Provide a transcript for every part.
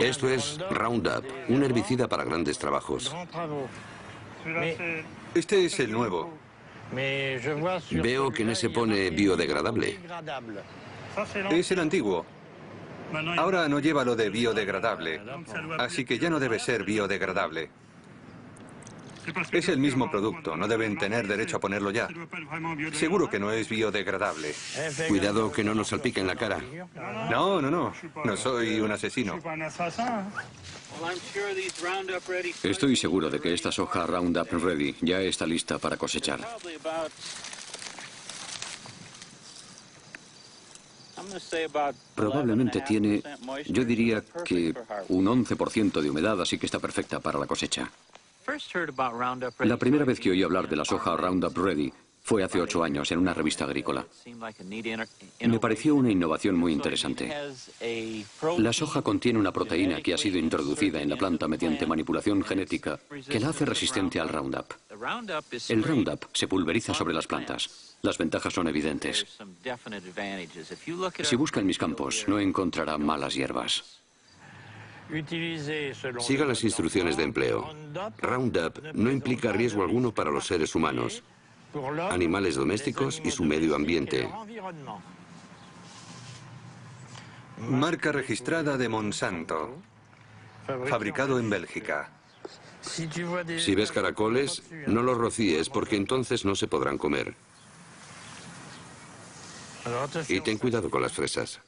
Esto es Roundup, un herbicida para grandes trabajos. Este es el nuevo. Veo que en ese pone biodegradable. Es el antiguo. Ahora no lleva lo de biodegradable, así que ya no debe ser biodegradable. Es el mismo producto, no deben tener derecho a ponerlo ya. Seguro que no es biodegradable. Cuidado que no nos salpique en la cara. No, no, no. No soy un asesino. Estoy seguro de que esta soja Roundup Ready ya está lista para cosechar. Probablemente tiene, yo diría que un 11% de humedad, así que está perfecta para la cosecha. La primera vez que oí hablar de la soja Roundup Ready fue hace 8 años en una revista agrícola. Me pareció una innovación muy interesante. La soja contiene una proteína que ha sido introducida en la planta mediante manipulación genética que la hace resistente al Roundup. El Roundup se pulveriza sobre las plantas. Las ventajas son evidentes. Si busca en mis campos, no encontrará malas hierbas. Siga las instrucciones de empleo. Roundup no implica riesgo alguno para los seres humanos, animales domésticos y su medio ambiente. Marca registrada de Monsanto. Fabricado en Bélgica. Si ves caracoles, no los rocíes porque entonces no se podrán comer. Y ten cuidado con las fresas.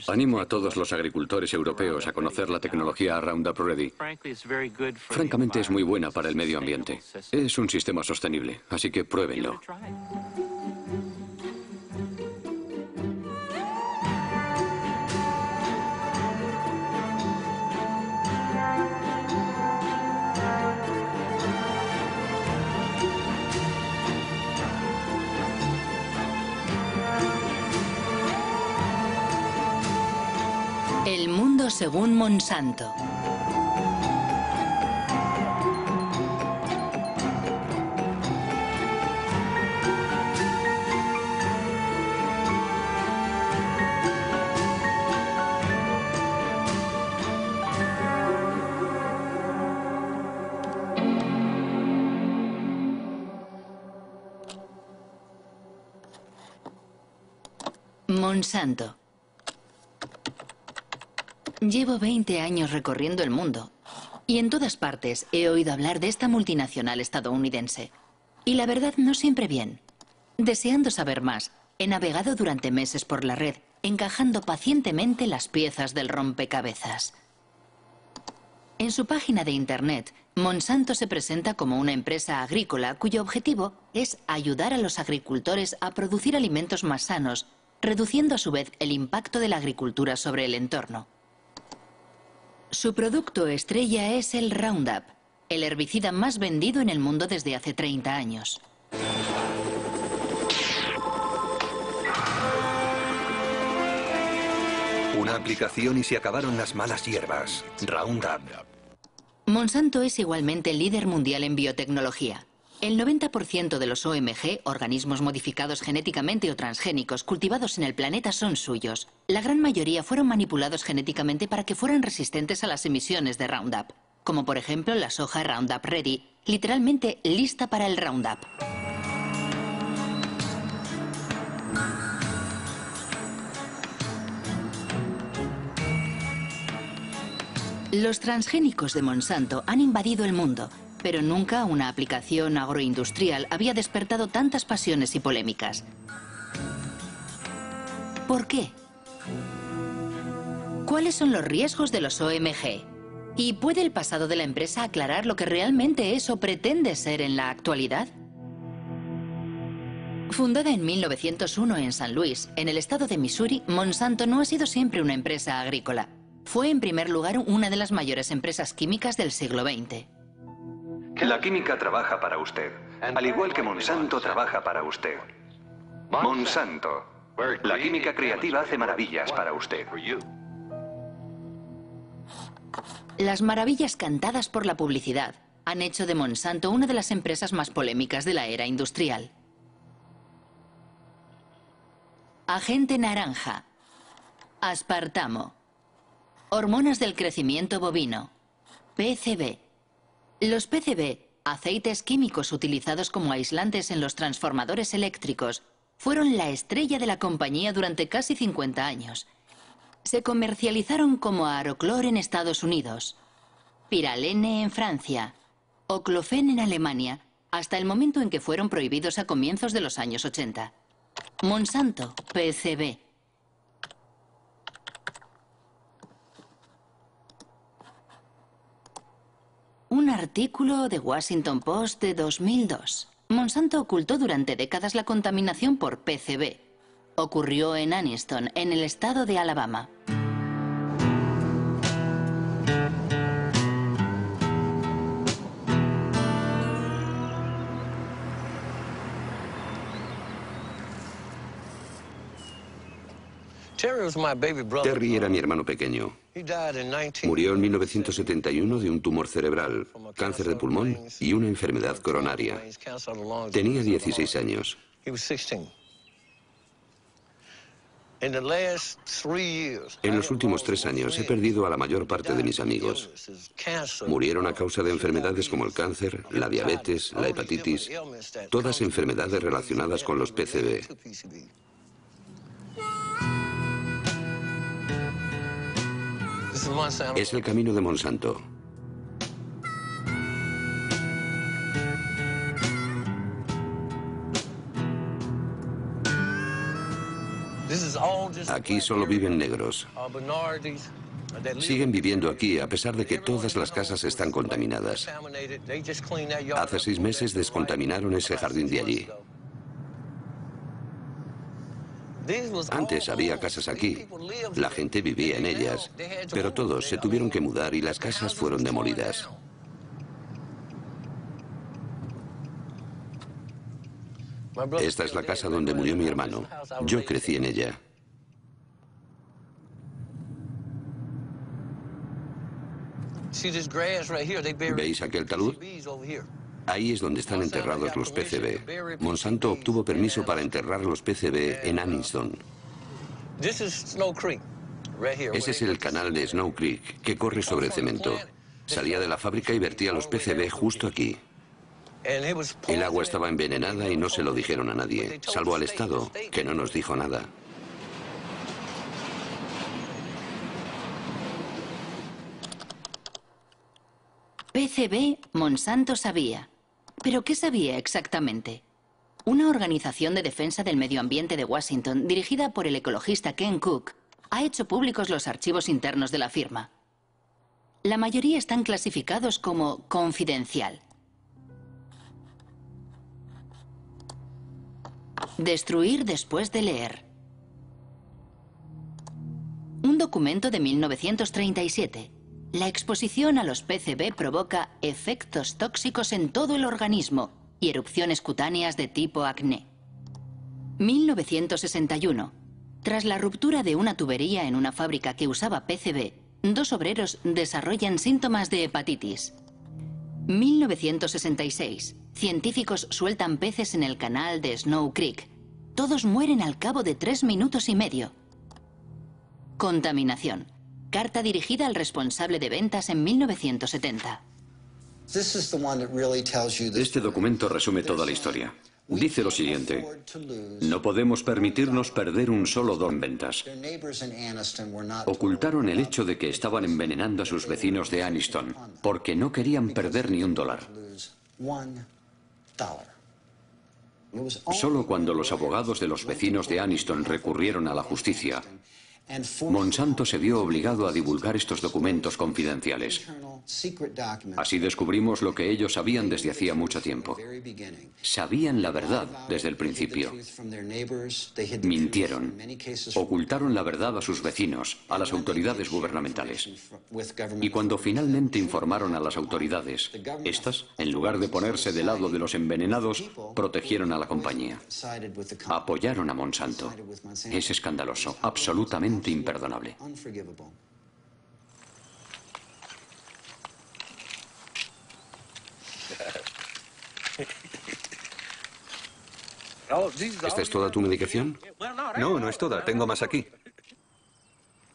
Animo a todos los agricultores europeos a conocer la tecnología Roundup Ready. Francamente es muy buena para el medio ambiente. Es un sistema sostenible, así que pruébenlo. El mundo según Monsanto. Monsanto. Llevo 20 años recorriendo el mundo y en todas partes he oído hablar de esta multinacional estadounidense. Y la verdad no siempre bien. Deseando saber más, he navegado durante meses por la red, encajando pacientemente las piezas del rompecabezas. En su página de internet, Monsanto se presenta como una empresa agrícola cuyo objetivo es ayudar a los agricultores a producir alimentos más sanos, reduciendo a su vez el impacto de la agricultura sobre el entorno. Su producto estrella es el Roundup, el herbicida más vendido en el mundo desde hace 30 años. Una aplicación y se acabaron las malas hierbas. Roundup. Monsanto es igualmente líder mundial en biotecnología. El 90% de los OMG, organismos modificados genéticamente o transgénicos, cultivados en el planeta son suyos. La gran mayoría fueron manipulados genéticamente para que fueran resistentes a las emisiones de Roundup, como por ejemplo la soja Roundup Ready, literalmente lista para el Roundup. Los transgénicos de Monsanto han invadido el mundo, pero nunca una aplicación agroindustrial había despertado tantas pasiones y polémicas. ¿Por qué? ¿Cuáles son los riesgos de los OMG? ¿Y puede el pasado de la empresa aclarar lo que realmente es o pretende ser en la actualidad? Fundada en 1901 en San Luis, en el estado de Missouri, Monsanto no ha sido siempre una empresa agrícola. Fue en primer lugar una de las mayores empresas químicas del siglo XX. La química trabaja para usted, al igual que Monsanto trabaja para usted. Monsanto. La química creativa hace maravillas para usted. Las maravillas cantadas por la publicidad han hecho de Monsanto una de las empresas más polémicas de la era industrial. Agente naranja, aspartamo, Hormonas del crecimiento bovino. PCB. Los PCB, aceites químicos utilizados como aislantes en los transformadores eléctricos, fueron la estrella de la compañía durante casi 50 años. Se comercializaron como Aroclor en Estados Unidos, Pyralene en Francia, Oclofen en Alemania, hasta el momento en que fueron prohibidos a comienzos de los años 80. Monsanto, PCB. Un artículo de Washington Post de 2002. Monsanto ocultó durante décadas la contaminación por PCB. Ocurrió en Anniston, en el estado de Alabama. Terry era mi hermano pequeño. Murió en 1971 de un tumor cerebral, cáncer de pulmón y una enfermedad coronaria. Tenía 16 años. En los últimos 3 años he perdido a la mayor parte de mis amigos. Murieron a causa de enfermedades como el cáncer, la diabetes, la hepatitis, todas enfermedades relacionadas con los PCB. Es el camino de Monsanto. Aquí solo viven negros. Siguen viviendo aquí a pesar de que todas las casas están contaminadas. Hace 6 meses descontaminaron ese jardín de allí. Antes había casas aquí, la gente vivía en ellas, pero todos se tuvieron que mudar y las casas fueron demolidas. Esta es la casa donde murió mi hermano. Yo crecí en ella. ¿Veis aquel talud? Ahí es donde están enterrados los PCB. Monsanto obtuvo permiso para enterrar los PCB en Anniston. Ese es el canal de Snow Creek, que corre sobre cemento. Salía de la fábrica y vertía los PCB justo aquí. El agua estaba envenenada y no se lo dijeron a nadie, salvo al Estado, que no nos dijo nada. PCB, Monsanto sabía. ¿Pero qué sabía exactamente? Una organización de defensa del medio ambiente de Washington, dirigida por el ecologista Ken Cook, ha hecho públicos los archivos internos de la firma. La mayoría están clasificados como confidencial. Destruir después de leer. Un documento de 1937. La exposición a los PCB provoca efectos tóxicos en todo el organismo y erupciones cutáneas de tipo acné. 1961. Tras la ruptura de una tubería en una fábrica que usaba PCB, 2 obreros desarrollan síntomas de hepatitis. 1966. Científicos sueltan peces en el canal de Snow Creek. Todos mueren al cabo de 3 minutos y medio. Contaminación. Carta dirigida al responsable de ventas en 1970. Este documento resume toda la historia. Dice lo siguiente: no podemos permitirnos perder un solo $1 en ventas. Ocultaron el hecho de que estaban envenenando a sus vecinos de Anniston, porque no querían perder ni $1. Solo cuando los abogados de los vecinos de Anniston recurrieron a la justicia, Monsanto se vio obligado a divulgar estos documentos confidenciales. Así descubrimos lo que ellos sabían desde hacía mucho tiempo. Sabían la verdad desde el principio. Mintieron. Ocultaron la verdad a sus vecinos, a las autoridades gubernamentales. Y cuando finalmente informaron a las autoridades, estas, en lugar de ponerse del lado de los envenenados, protegieron a la compañía. Apoyaron a Monsanto. Es escandaloso, absolutamente imperdonable. ¿Esta es toda tu medicación? No, no es toda. Tengo más aquí.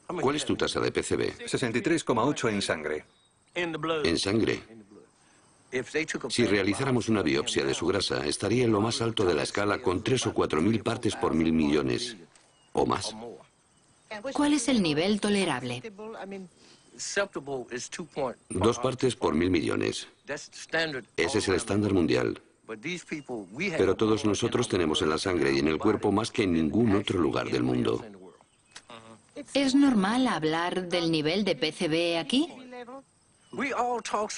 ¿Cuál es tu tasa de PCB? 63,8 en sangre. En sangre. Si realizáramos una biopsia de su grasa, estaría en lo más alto de la escala con 3 o 4 mil partes por 1.000 millones. O más. ¿Cuál es el nivel tolerable? 2 partes por 1.000 millones. Ese es el estándar mundial. Pero todos nosotros tenemos en la sangre y en el cuerpo más que en ningún otro lugar del mundo. ¿Es normal hablar del nivel de PCB aquí?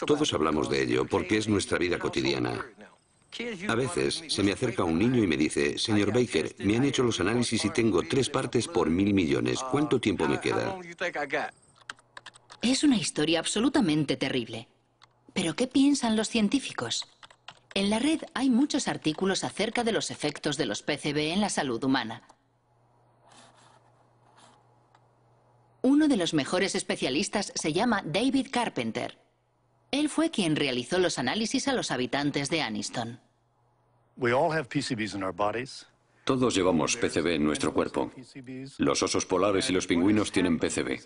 Todos hablamos de ello porque es nuestra vida cotidiana. A veces se me acerca un niño y me dice, señor Baker, me han hecho los análisis y tengo 3 partes por 1.000 millones. ¿Cuánto tiempo me queda? Es una historia absolutamente terrible. ¿Pero qué piensan los científicos? En la red hay muchos artículos acerca de los efectos de los PCB en la salud humana. Uno de los mejores especialistas se llama David Carpenter. Él fue quien realizó los análisis a los habitantes de Anniston. Todos llevamos PCB en nuestro cuerpo. Los osos polares y los pingüinos tienen PCB.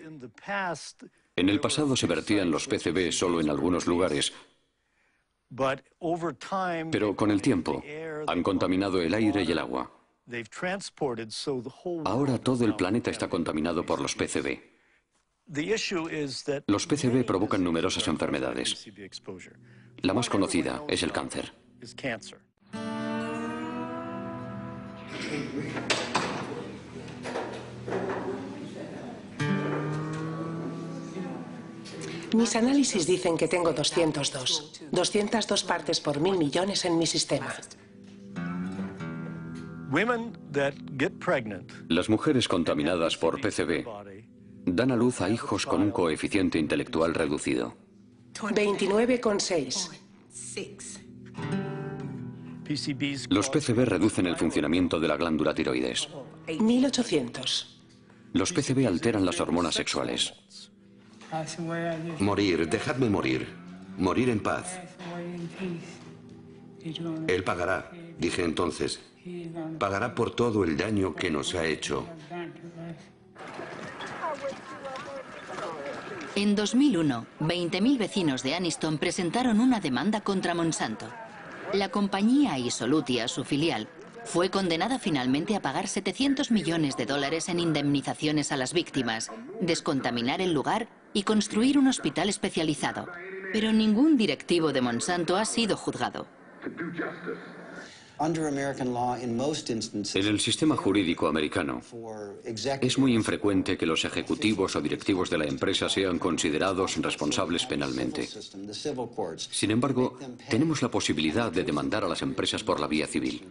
En el pasado se vertían los PCB solo en algunos lugares, pero con el tiempo han contaminado el aire y el agua. Ahora todo el planeta está contaminado por los PCB. Los PCB provocan numerosas enfermedades. La más conocida es el cáncer. Mis análisis dicen que tengo 202 partes por 1.000 millones en mi sistema. Las mujeres contaminadas por PCB dan a luz a hijos con un coeficiente intelectual reducido. 29,6. Los PCB reducen el funcionamiento de la glándula tiroides. 1.800. Los PCB alteran las hormonas sexuales. Morir, dejadme morir. Morir en paz. Él pagará, dije entonces. Pagará por todo el daño que nos ha hecho. En 2001, 20.000 vecinos de Anniston presentaron una demanda contra Monsanto. La compañía Isolutia, su filial, fue condenada finalmente a pagar $700 millones en indemnizaciones a las víctimas, descontaminar el lugar y construir un hospital especializado. Pero ningún directivo de Monsanto ha sido juzgado. En el sistema jurídico americano, es muy infrecuente que los ejecutivos o directivos de la empresa sean considerados responsables penalmente. Sin embargo, tenemos la posibilidad de demandar a las empresas por la vía civil.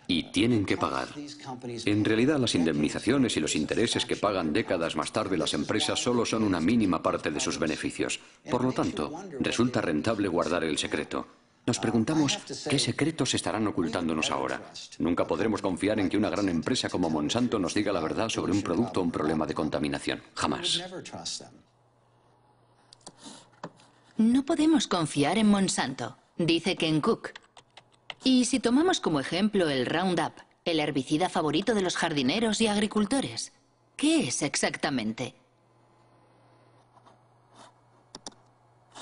Y tienen que pagar. En realidad, las indemnizaciones y los intereses que pagan décadas más tarde las empresas solo son una mínima parte de sus beneficios. Por lo tanto, resulta rentable guardar el secreto. Nos preguntamos qué secretos estarán ocultándonos ahora. Nunca podremos confiar en que una gran empresa como Monsanto nos diga la verdad sobre un producto o un problema de contaminación. Jamás. No podemos confiar en Monsanto, dice Ken Cook. Y si tomamos como ejemplo el Roundup, el herbicida favorito de los jardineros y agricultores, ¿qué es exactamente?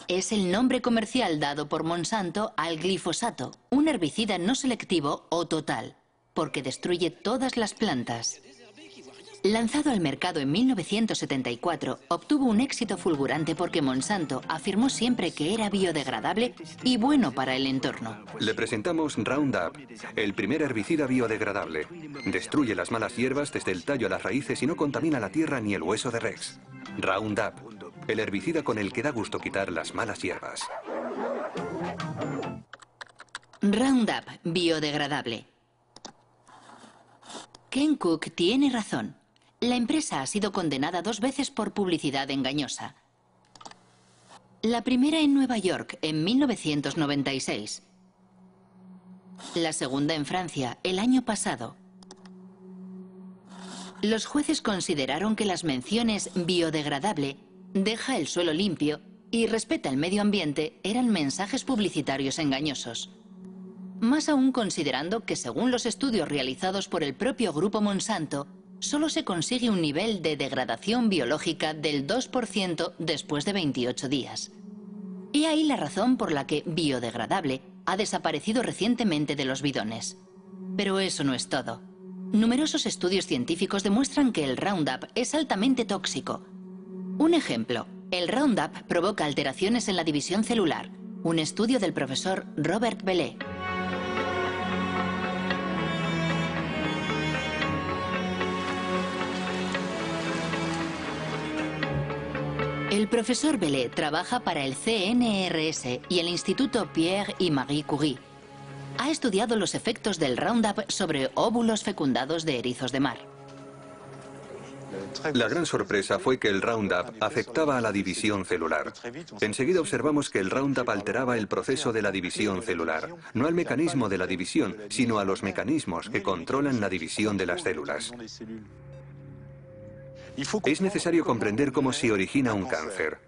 Es el nombre comercial dado por Monsanto al glifosato, un herbicida no selectivo o total, porque destruye todas las plantas. Lanzado al mercado en 1974, obtuvo un éxito fulgurante porque Monsanto afirmó siempre que era biodegradable y bueno para el entorno. Le presentamos Roundup, el primer herbicida biodegradable. Destruye las malas hierbas desde el tallo a las raíces y no contamina la tierra ni el hueso de Rex. Roundup, el herbicida con el que da gusto quitar las malas hierbas. Roundup, biodegradable. Ken Cook tiene razón. La empresa ha sido condenada 2 veces por publicidad engañosa. La primera en Nueva York, en 1996. La segunda en Francia, el año pasado. Los jueces consideraron que las menciones biodegradable, deja el suelo limpio y respeta el medio ambiente eran mensajes publicitarios engañosos. Más aún considerando que según los estudios realizados por el propio grupo Monsanto, solo se consigue un nivel de degradación biológica del 2% después de 28 días. He ahí la razón por la que biodegradable ha desaparecido recientemente de los bidones. Pero eso no es todo. Numerosos estudios científicos demuestran que el Roundup es altamente tóxico. Un ejemplo, el Roundup provoca alteraciones en la división celular. Un estudio del profesor Robert Bellet. El profesor Bellet trabaja para el CNRS y el Instituto Pierre y Marie Curie. Ha estudiado los efectos del Roundup sobre óvulos fecundados de erizos de mar. La gran sorpresa fue que el Roundup afectaba a la división celular. Enseguida observamos que el Roundup alteraba el proceso de la división celular, no al mecanismo de la división, sino a los mecanismos que controlan la división de las células. Es necesario comprender cómo se origina un cáncer.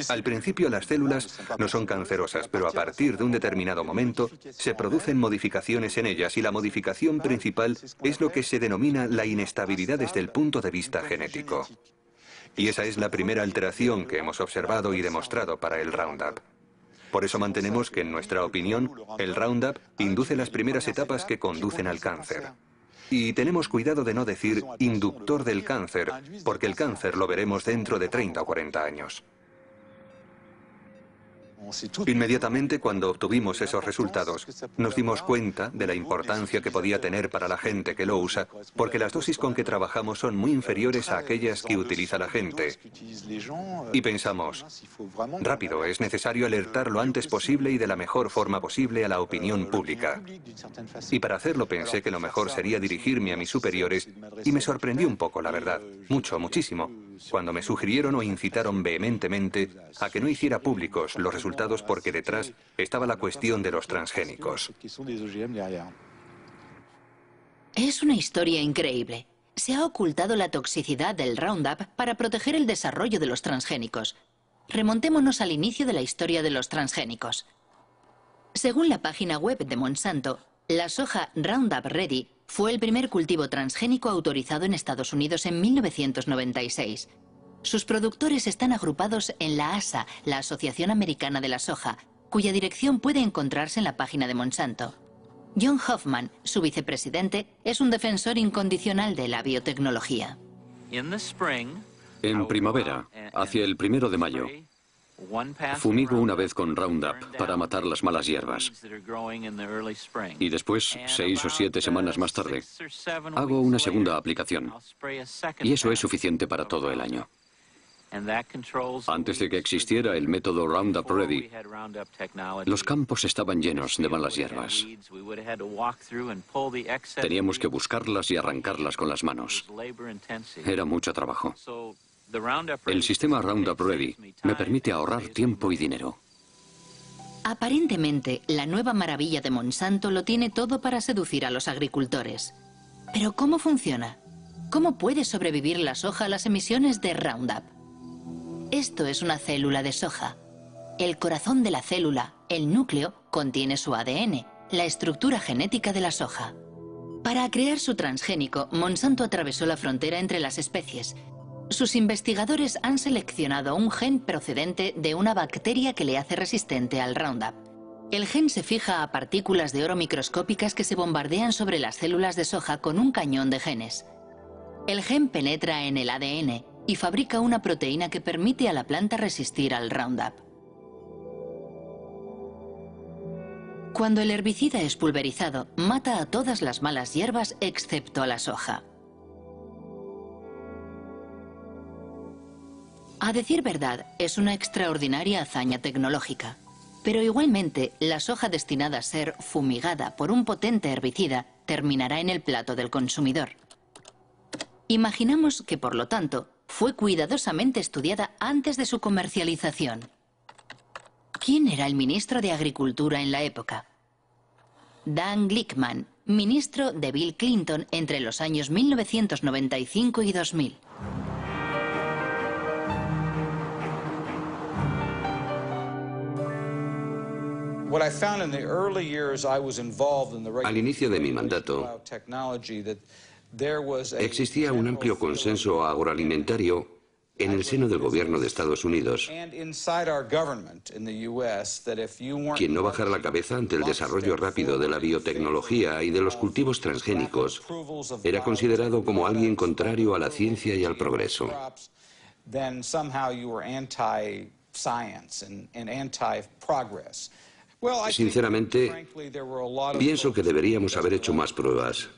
Al principio las células no son cancerosas, pero a partir de un determinado momento se producen modificaciones en ellas y la modificación principal es lo que se denomina la inestabilidad desde el punto de vista genético. Y esa es la primera alteración que hemos observado y demostrado para el Roundup. Por eso mantenemos que, en nuestra opinión, el Roundup induce las primeras etapas que conducen al cáncer. Y tenemos cuidado de no decir inductor del cáncer, porque el cáncer lo veremos dentro de 30 o 40 años. Inmediatamente cuando obtuvimos esos resultados, nos dimos cuenta de la importancia que podía tener para la gente que lo usa, porque las dosis con que trabajamos son muy inferiores a aquellas que utiliza la gente. Y pensamos, rápido, es necesario alertar lo antes posible y de la mejor forma posible a la opinión pública. Y para hacerlo pensé que lo mejor sería dirigirme a mis superiores y me sorprendió un poco, la verdad, muchísimo, cuando me sugirieron o incitaron vehementemente a que no hiciera públicos los resultados porque detrás estaba la cuestión de los transgénicos. Es una historia increíble. Se ha ocultado la toxicidad del Roundup para proteger el desarrollo de los transgénicos. Remontémonos al inicio de la historia de los transgénicos. Según la página web de Monsanto, la soja Roundup Ready fue el primer cultivo transgénico autorizado en Estados Unidos en 1996. Sus productores están agrupados en la ASA, la Asociación Americana de la Soja, cuya dirección puede encontrarse en la página de Monsanto. John Hoffman, su vicepresidente, es un defensor incondicional de la biotecnología. En primavera, hacia el 1 de mayo, fumigo una vez con Roundup para matar las malas hierbas. Y después, 6 o 7 semanas más tarde, hago una segunda aplicación. Y eso es suficiente para todo el año. Antes de que existiera el método Roundup Ready, los campos estaban llenos de malas hierbas. Teníamos que buscarlas y arrancarlas con las manos. Era mucho trabajo. El sistema Roundup Ready me permite ahorrar tiempo y dinero. Aparentemente, la nueva maravilla de Monsanto lo tiene todo para seducir a los agricultores. Pero ¿cómo funciona? ¿Cómo puede sobrevivir la soja a las emisiones de Roundup? Esto es una célula de soja. El corazón de la célula, el núcleo, contiene su ADN, la estructura genética de la soja. Para crear su transgénico, Monsanto atravesó la frontera entre las especies. Sus investigadores han seleccionado un gen procedente de una bacteria que le hace resistente al Roundup. El gen se fija a partículas de oro microscópicas que se bombardean sobre las células de soja con un cañón de genes. El gen penetra en el ADN y fabrica una proteína que permite a la planta resistir al Roundup. Cuando el herbicida es pulverizado, mata a todas las malas hierbas excepto a la soja. A decir verdad, es una extraordinaria hazaña tecnológica. Pero igualmente, la soja destinada a ser fumigada por un potente herbicida terminará en el plato del consumidor. Imaginamos que, por lo tanto, fue cuidadosamente estudiada antes de su comercialización. ¿Quién era el ministro de Agricultura en la época? Dan Glickman, ministro de Bill Clinton entre los años 1995 y 2000. Al inicio de mi mandato, Existía un amplio consenso agroalimentario en el seno del gobierno de Estados Unidos. Quien no bajara la cabeza ante el desarrollo rápido de la biotecnología y de los cultivos transgénicos era considerado como alguien contrario a la ciencia y al progreso. Sinceramente, pienso que deberíamos haber hecho más pruebas.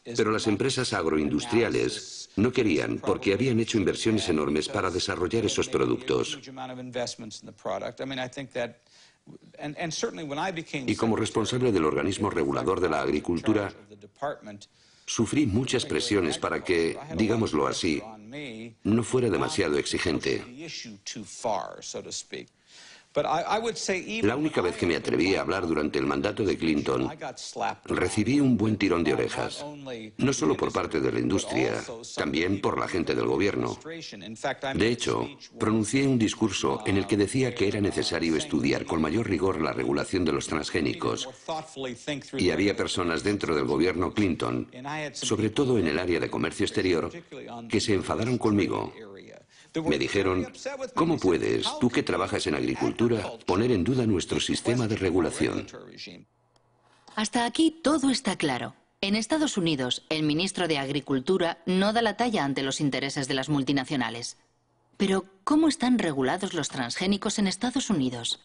Pero las empresas agroindustriales no querían porque habían hecho inversiones enormes para desarrollar esos productos. Y como responsable del organismo regulador de la agricultura, sufrí muchas presiones para que, digámoslo así, no fuera demasiado exigente. La única vez que me atreví a hablar durante el mandato de Clinton, recibí un buen tirón de orejas, no solo por parte de la industria, también por la gente del gobierno. De hecho, pronuncié un discurso en el que decía que era necesario estudiar con mayor rigor la regulación de los transgénicos. Y había personas dentro del gobierno Clinton, sobre todo en el área de comercio exterior, que se enfadaron conmigo. Me dijeron, ¿cómo puedes, tú que trabajas en agricultura, poner en duda nuestro sistema de regulación? Hasta aquí todo está claro. En Estados Unidos, el ministro de Agricultura no da la talla ante los intereses de las multinacionales. Pero, ¿cómo están regulados los transgénicos en Estados Unidos?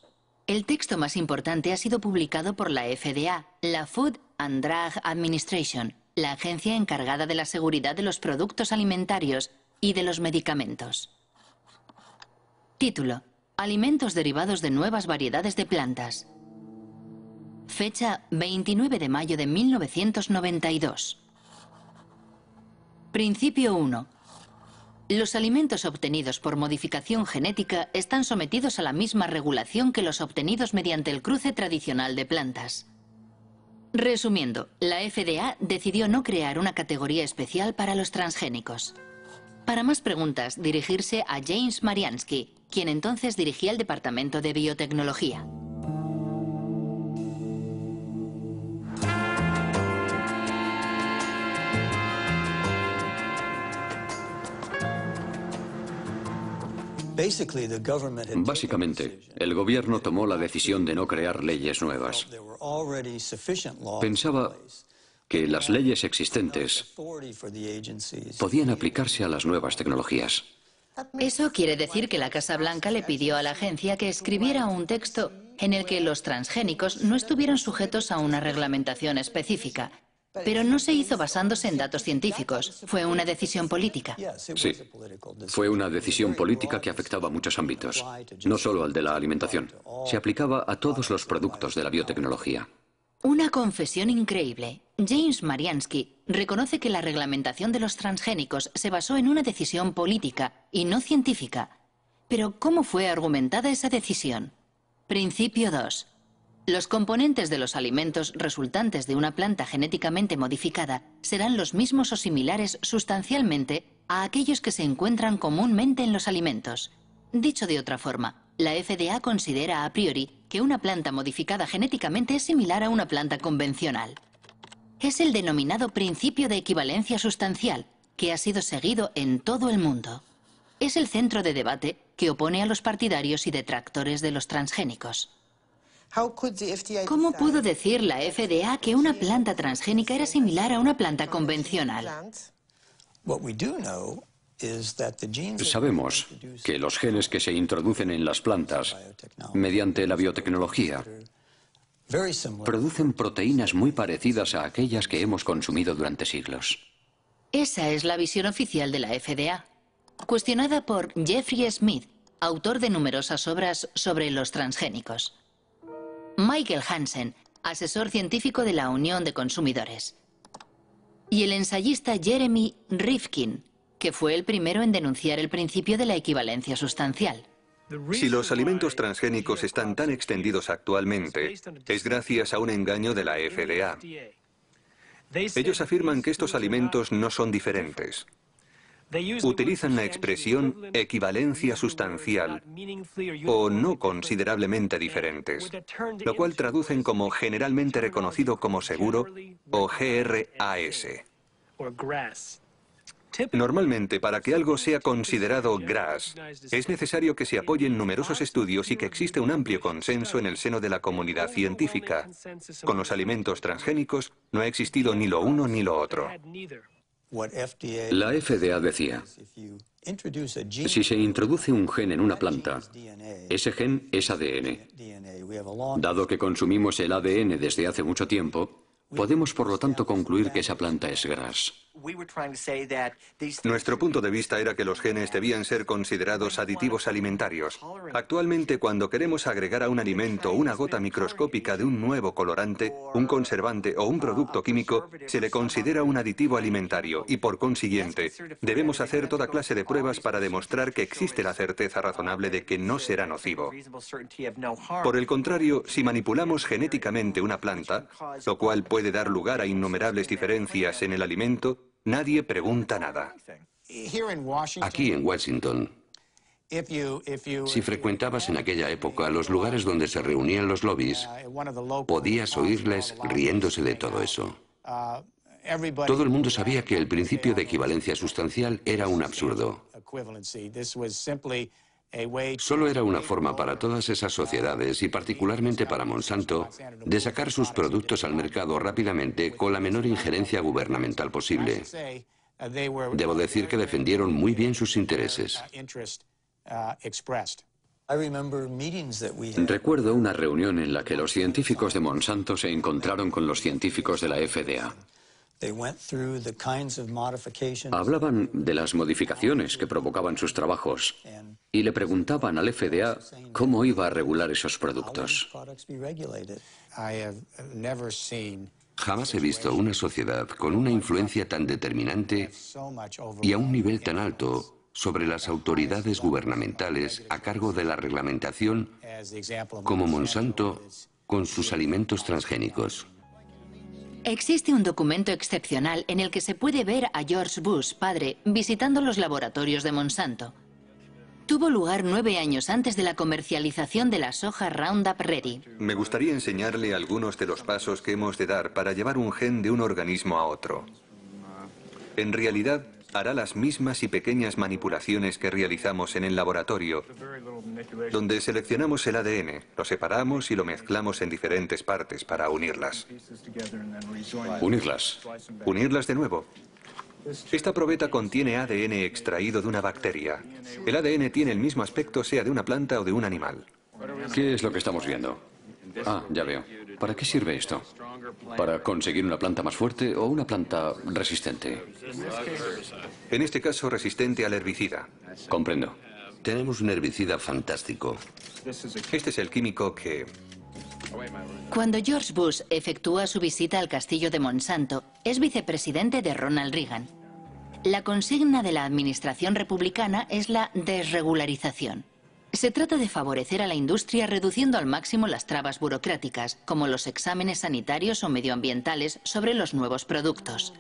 El texto más importante ha sido publicado por la FDA, la Food and Drug Administration, la agencia encargada de la seguridad de los productos alimentarios y de los medicamentos. Título: Alimentos derivados de nuevas variedades de plantas. Fecha: 29 de mayo de 1992. Principio 1. Los alimentos obtenidos por modificación genética están sometidos a la misma regulación que los obtenidos mediante el cruce tradicional de plantas. Resumiendo, la FDA decidió no crear una categoría especial para los transgénicos. Para más preguntas, dirigirse a James Mariansky, quien entonces dirigía el Departamento de Biotecnología. Básicamente, el gobierno tomó la decisión de no crear leyes nuevas. Pensaba que las leyes existentes podían aplicarse a las nuevas tecnologías. Eso quiere decir que la Casa Blanca le pidió a la agencia que escribiera un texto en el que los transgénicos no estuvieran sujetos a una reglamentación específica. Pero no se hizo basándose en datos científicos. Fue una decisión política. Sí, fue una decisión política que afectaba a muchos ámbitos, no solo al de la alimentación. Se aplicaba a todos los productos de la biotecnología. Una confesión increíble. James Mariansky reconoce que la reglamentación de los transgénicos se basó en una decisión política y no científica. Pero, ¿cómo fue argumentada esa decisión? Principio 2. Los componentes de los alimentos resultantes de una planta genéticamente modificada serán los mismos o similares sustancialmente a aquellos que se encuentran comúnmente en los alimentos. Dicho de otra forma, la FDA considera a priori que una planta modificada genéticamente es similar a una planta convencional. Es el denominado principio de equivalencia sustancial, que ha sido seguido en todo el mundo. Es el centro de debate que opone a los partidarios y detractores de los transgénicos. ¿Cómo pudo decir la FDA que una planta transgénica era similar a una planta convencional? Sabemos que los genes que se introducen en las plantas mediante la biotecnología producen proteínas muy parecidas a aquellas que hemos consumido durante siglos. Esa es la visión oficial de la FDA, cuestionada por Jeffrey Smith, autor de numerosas obras sobre los transgénicos. Michael Hansen, asesor científico de la Unión de Consumidores. Y el ensayista Jeremy Rifkin, que fue el primero en denunciar el principio de la equivalencia sustancial. Si los alimentos transgénicos están tan extendidos actualmente, es gracias a un engaño de la FDA. Ellos afirman que estos alimentos no son diferentes. Utilizan la expresión equivalencia sustancial o no considerablemente diferentes, lo cual traducen como generalmente reconocido como seguro o GRAS. Normalmente, para que algo sea considerado GRAS, es necesario que se apoyen numerosos estudios y que existe un amplio consenso en el seno de la comunidad científica. Con los alimentos transgénicos no ha existido ni lo uno ni lo otro. La FDA decía, si se introduce un gen en una planta, ese gen es ADN. Dado que consumimos el ADN desde hace mucho tiempo, podemos por lo tanto concluir que esa planta es GRAS. Nuestro punto de vista era que los genes debían ser considerados aditivos alimentarios. Actualmente, cuando queremos agregar a un alimento una gota microscópica de un nuevo colorante, un conservante o un producto químico, se le considera un aditivo alimentario y, por consiguiente, debemos hacer toda clase de pruebas para demostrar que existe la certeza razonable de que no será nocivo. Por el contrario, si manipulamos genéticamente una planta, lo cual puede dar lugar a innumerables diferencias en el alimento, nadie pregunta nada. Aquí en Washington, si frecuentabas en aquella época los lugares donde se reunían los lobbies, podías oírles riéndose de todo eso. Todo el mundo sabía que el principio de equivalencia sustancial era un absurdo. Solo era una forma para todas esas sociedades, y particularmente para Monsanto, de sacar sus productos al mercado rápidamente con la menor injerencia gubernamental posible. Debo decir que defendieron muy bien sus intereses. Recuerdo una reunión en la que los científicos de Monsanto se encontraron con los científicos de la FDA. Hablaban de las modificaciones que provocaban sus trabajos y le preguntaban al FDA cómo iba a regular esos productos. Jamás he visto una sociedad con una influencia tan determinante y a un nivel tan alto sobre las autoridades gubernamentales a cargo de la reglamentación como Monsanto con sus alimentos transgénicos. Existe un documento excepcional en el que se puede ver a George Bush, padre, visitando los laboratorios de Monsanto. Tuvo lugar 9 años antes de la comercialización de la soja Roundup Ready. Me gustaría enseñarle algunos de los pasos que hemos de dar para llevar un gen de un organismo a otro. En realidad, hará las mismas y pequeñas manipulaciones que realizamos en el laboratorio, donde seleccionamos el ADN, lo separamos y lo mezclamos en diferentes partes para unirlas. ¿Unirlas? Unirlas de nuevo. Esta probeta contiene ADN extraído de una bacteria. El ADN tiene el mismo aspecto sea de una planta o de un animal. ¿Qué es lo que estamos viendo? Ah, ya veo. ¿Para qué sirve esto? ¿Para conseguir una planta más fuerte o una planta resistente? En este caso, resistente al herbicida. Comprendo. Tenemos un herbicida fantástico. Este es el químico que... Cuando George Bush efectúa su visita al castillo de Monsanto, es vicepresidente de Ronald Reagan. La consigna de la administración republicana es la desregularización. Se trata de favorecer a la industria reduciendo al máximo las trabas burocráticas, como los exámenes sanitarios o medioambientales sobre los nuevos productos.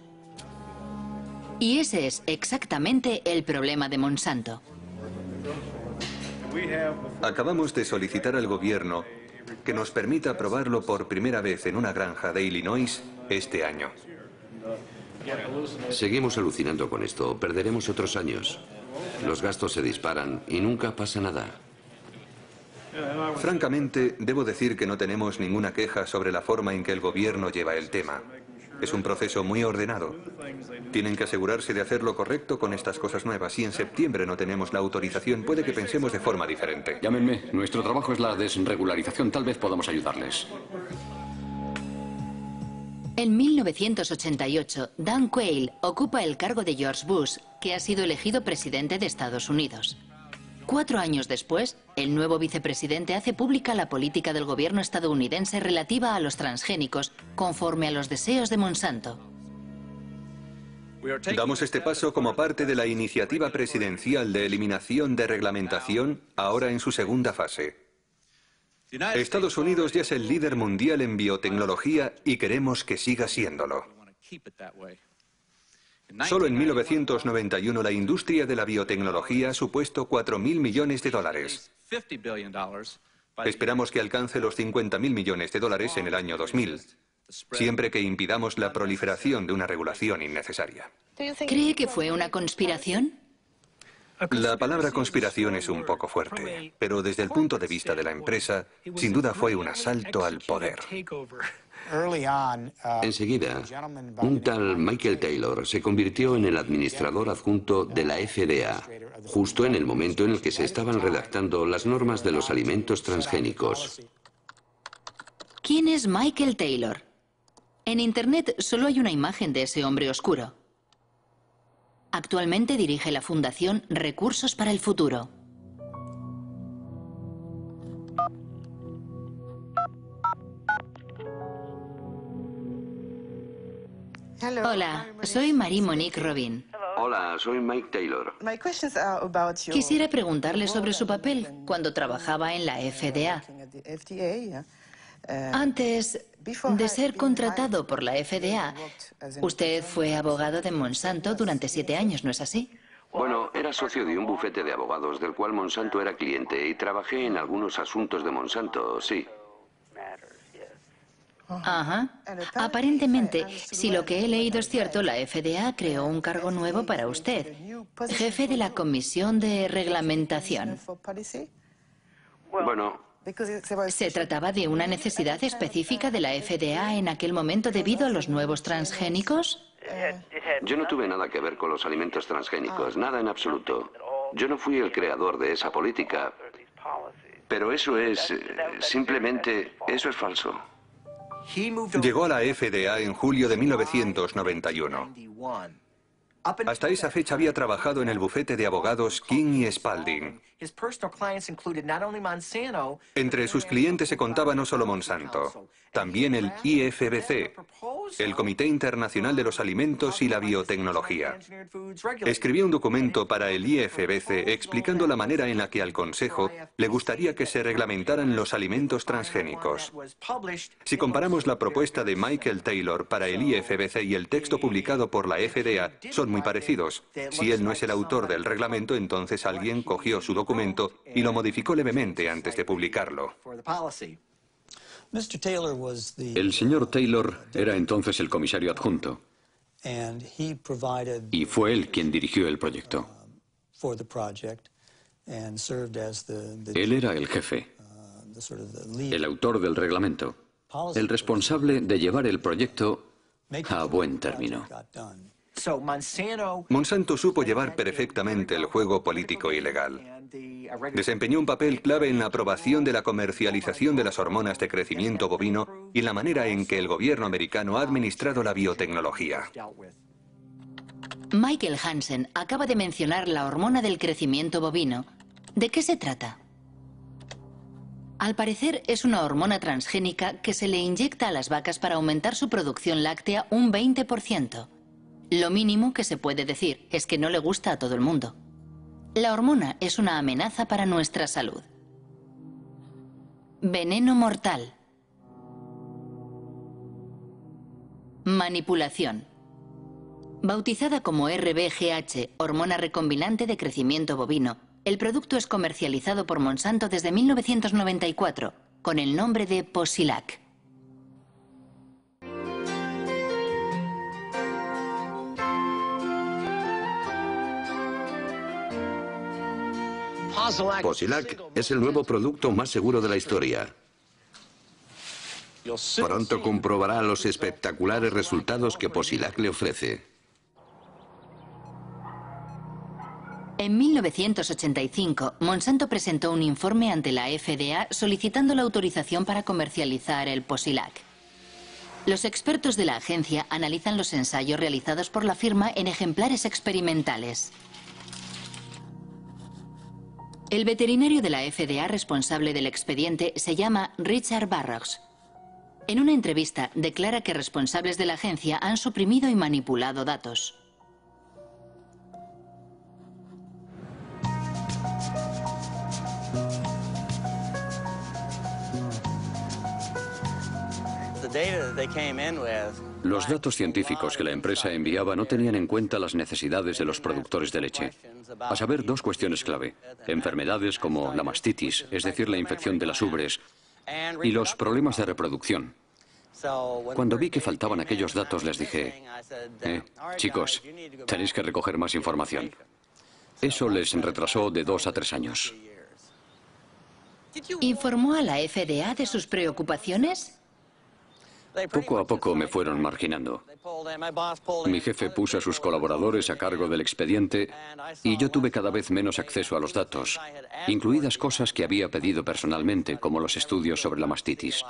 Y ese es exactamente el problema de Monsanto. Acabamos de solicitar al gobierno que nos permita probarlo por primera vez en una granja de Illinois este año. Seguimos alucinando con esto. Perderemos otros años. Los gastos se disparan y nunca pasa nada. Francamente, debo decir que no tenemos ninguna queja sobre la forma en que el gobierno lleva el tema. Es un proceso muy ordenado. Tienen que asegurarse de hacer lo correcto con estas cosas nuevas. Si en septiembre no tenemos la autorización, puede que pensemos de forma diferente. Llámenme. Nuestro trabajo es la desregularización. Tal vez podamos ayudarles. En 1988, Dan Quayle ocupa el cargo de George Bush, que ha sido elegido presidente de Estados Unidos. 4 años después, el nuevo vicepresidente hace pública la política del gobierno estadounidense relativa a los transgénicos, conforme a los deseos de Monsanto. Damos este paso como parte de la iniciativa presidencial de eliminación de reglamentación, ahora en su segunda fase. Estados Unidos ya es el líder mundial en biotecnología y queremos que siga siéndolo. Solo en 1991 la industria de la biotecnología ha supuesto 4.000 millones de dólares. Esperamos que alcance los 50.000 millones de dólares en el año 2000. siempre que impidamos la proliferación de una regulación innecesaria. ¿Cree que fue una conspiración? La palabra conspiración es un poco fuerte, pero desde el punto de vista de la empresa, sin duda fue un asalto al poder. Enseguida, un tal Michael Taylor se convirtió en el administrador adjunto de la FDA, justo en el momento en el que se estaban redactando las normas de los alimentos transgénicos. ¿Quién es Michael Taylor? En Internet solo hay una imagen de ese hombre oscuro. Actualmente dirige la Fundación Recursos para el Futuro. Hola, soy Marie-Monique Robin. Hola, soy Mike Taylor. Quisiera preguntarle sobre su papel cuando trabajaba en la FDA. Antes de ser contratado por la FDA, usted fue abogado de Monsanto durante 7 años, ¿no es así? Bueno, era socio de un bufete de abogados del cual Monsanto era cliente y trabajé en algunos asuntos de Monsanto, sí. Ajá. Aparentemente, si lo que he leído es cierto, la FDA creó un cargo nuevo para usted, jefe de la Comisión de Reglamentación. Bueno, ¿Se trataba de una necesidad específica de la FDA en aquel momento debido a los nuevos transgénicos? yo no tuve nada que ver con los alimentos transgénicos, nada en absoluto. Yo no fui el creador de esa política, pero eso es, simplemente, eso es falso. Llegó a la FDA en julio de 1991. Hasta esa fecha había trabajado en el bufete de abogados King y Spalding. Entre sus clientes se contaba no solo Monsanto, también el IFBC, el Comité Internacional de los Alimentos y la Biotecnología. Escribió un documento para el IFBC explicando la manera en la que al Consejo le gustaría que se reglamentaran los alimentos transgénicos. Si comparamos la propuesta de Michael Taylor para el IFBC y el texto publicado por la FDA, son muy parecidos. Si él no es el autor del reglamento, entonces alguien cogió su documento y lo modificó levemente antes de publicarlo. El señor Taylor era entonces el comisario adjunto y fue él quien dirigió el proyecto. Él era el jefe, el autor del reglamento, el responsable de llevar el proyecto a buen término. Monsanto supo llevar perfectamente el juego político y legal. Desempeñó un papel clave en la aprobación de la comercialización de las hormonas de crecimiento bovino y en la manera en que el gobierno americano ha administrado la biotecnología. Michael Hansen acaba de mencionar la hormona del crecimiento bovino. ¿De qué se trata? Al parecer es una hormona transgénica que se le inyecta a las vacas para aumentar su producción láctea un 20%. Lo mínimo que se puede decir es que no le gusta a todo el mundo. La hormona es una amenaza para nuestra salud. Veneno mortal. Manipulación. Bautizada como RBGH, hormona recombinante de crecimiento bovino, el producto es comercializado por Monsanto desde 1994 con el nombre de Posilac. Posilac es el nuevo producto más seguro de la historia. Pronto comprobará los espectaculares resultados que Posilac le ofrece. En 1985, Monsanto presentó un informe ante la FDA solicitando la autorización para comercializar el Posilac. Los expertos de la agencia analizan los ensayos realizados por la firma en ejemplares experimentales. El veterinario de la FDA responsable del expediente se llama Richard Barrows. En una entrevista declara que responsables de la agencia han suprimido y manipulado datos. Los datos científicos que la empresa enviaba no tenían en cuenta las necesidades de los productores de leche. A saber, 2 cuestiones clave. Enfermedades como la mastitis, es decir, la infección de las ubres, y los problemas de reproducción. Cuando vi que faltaban aquellos datos, les dije, chicos, tenéis que recoger más información. Eso les retrasó de 2 a 3 años. ¿Informó a la FDA de sus preocupaciones? Poco a poco me fueron marginando. Mi jefe puso a sus colaboradores a cargo del expediente y yo tuve cada vez menos acceso a los datos, incluidas cosas que había pedido personalmente, como los estudios sobre la mastitis.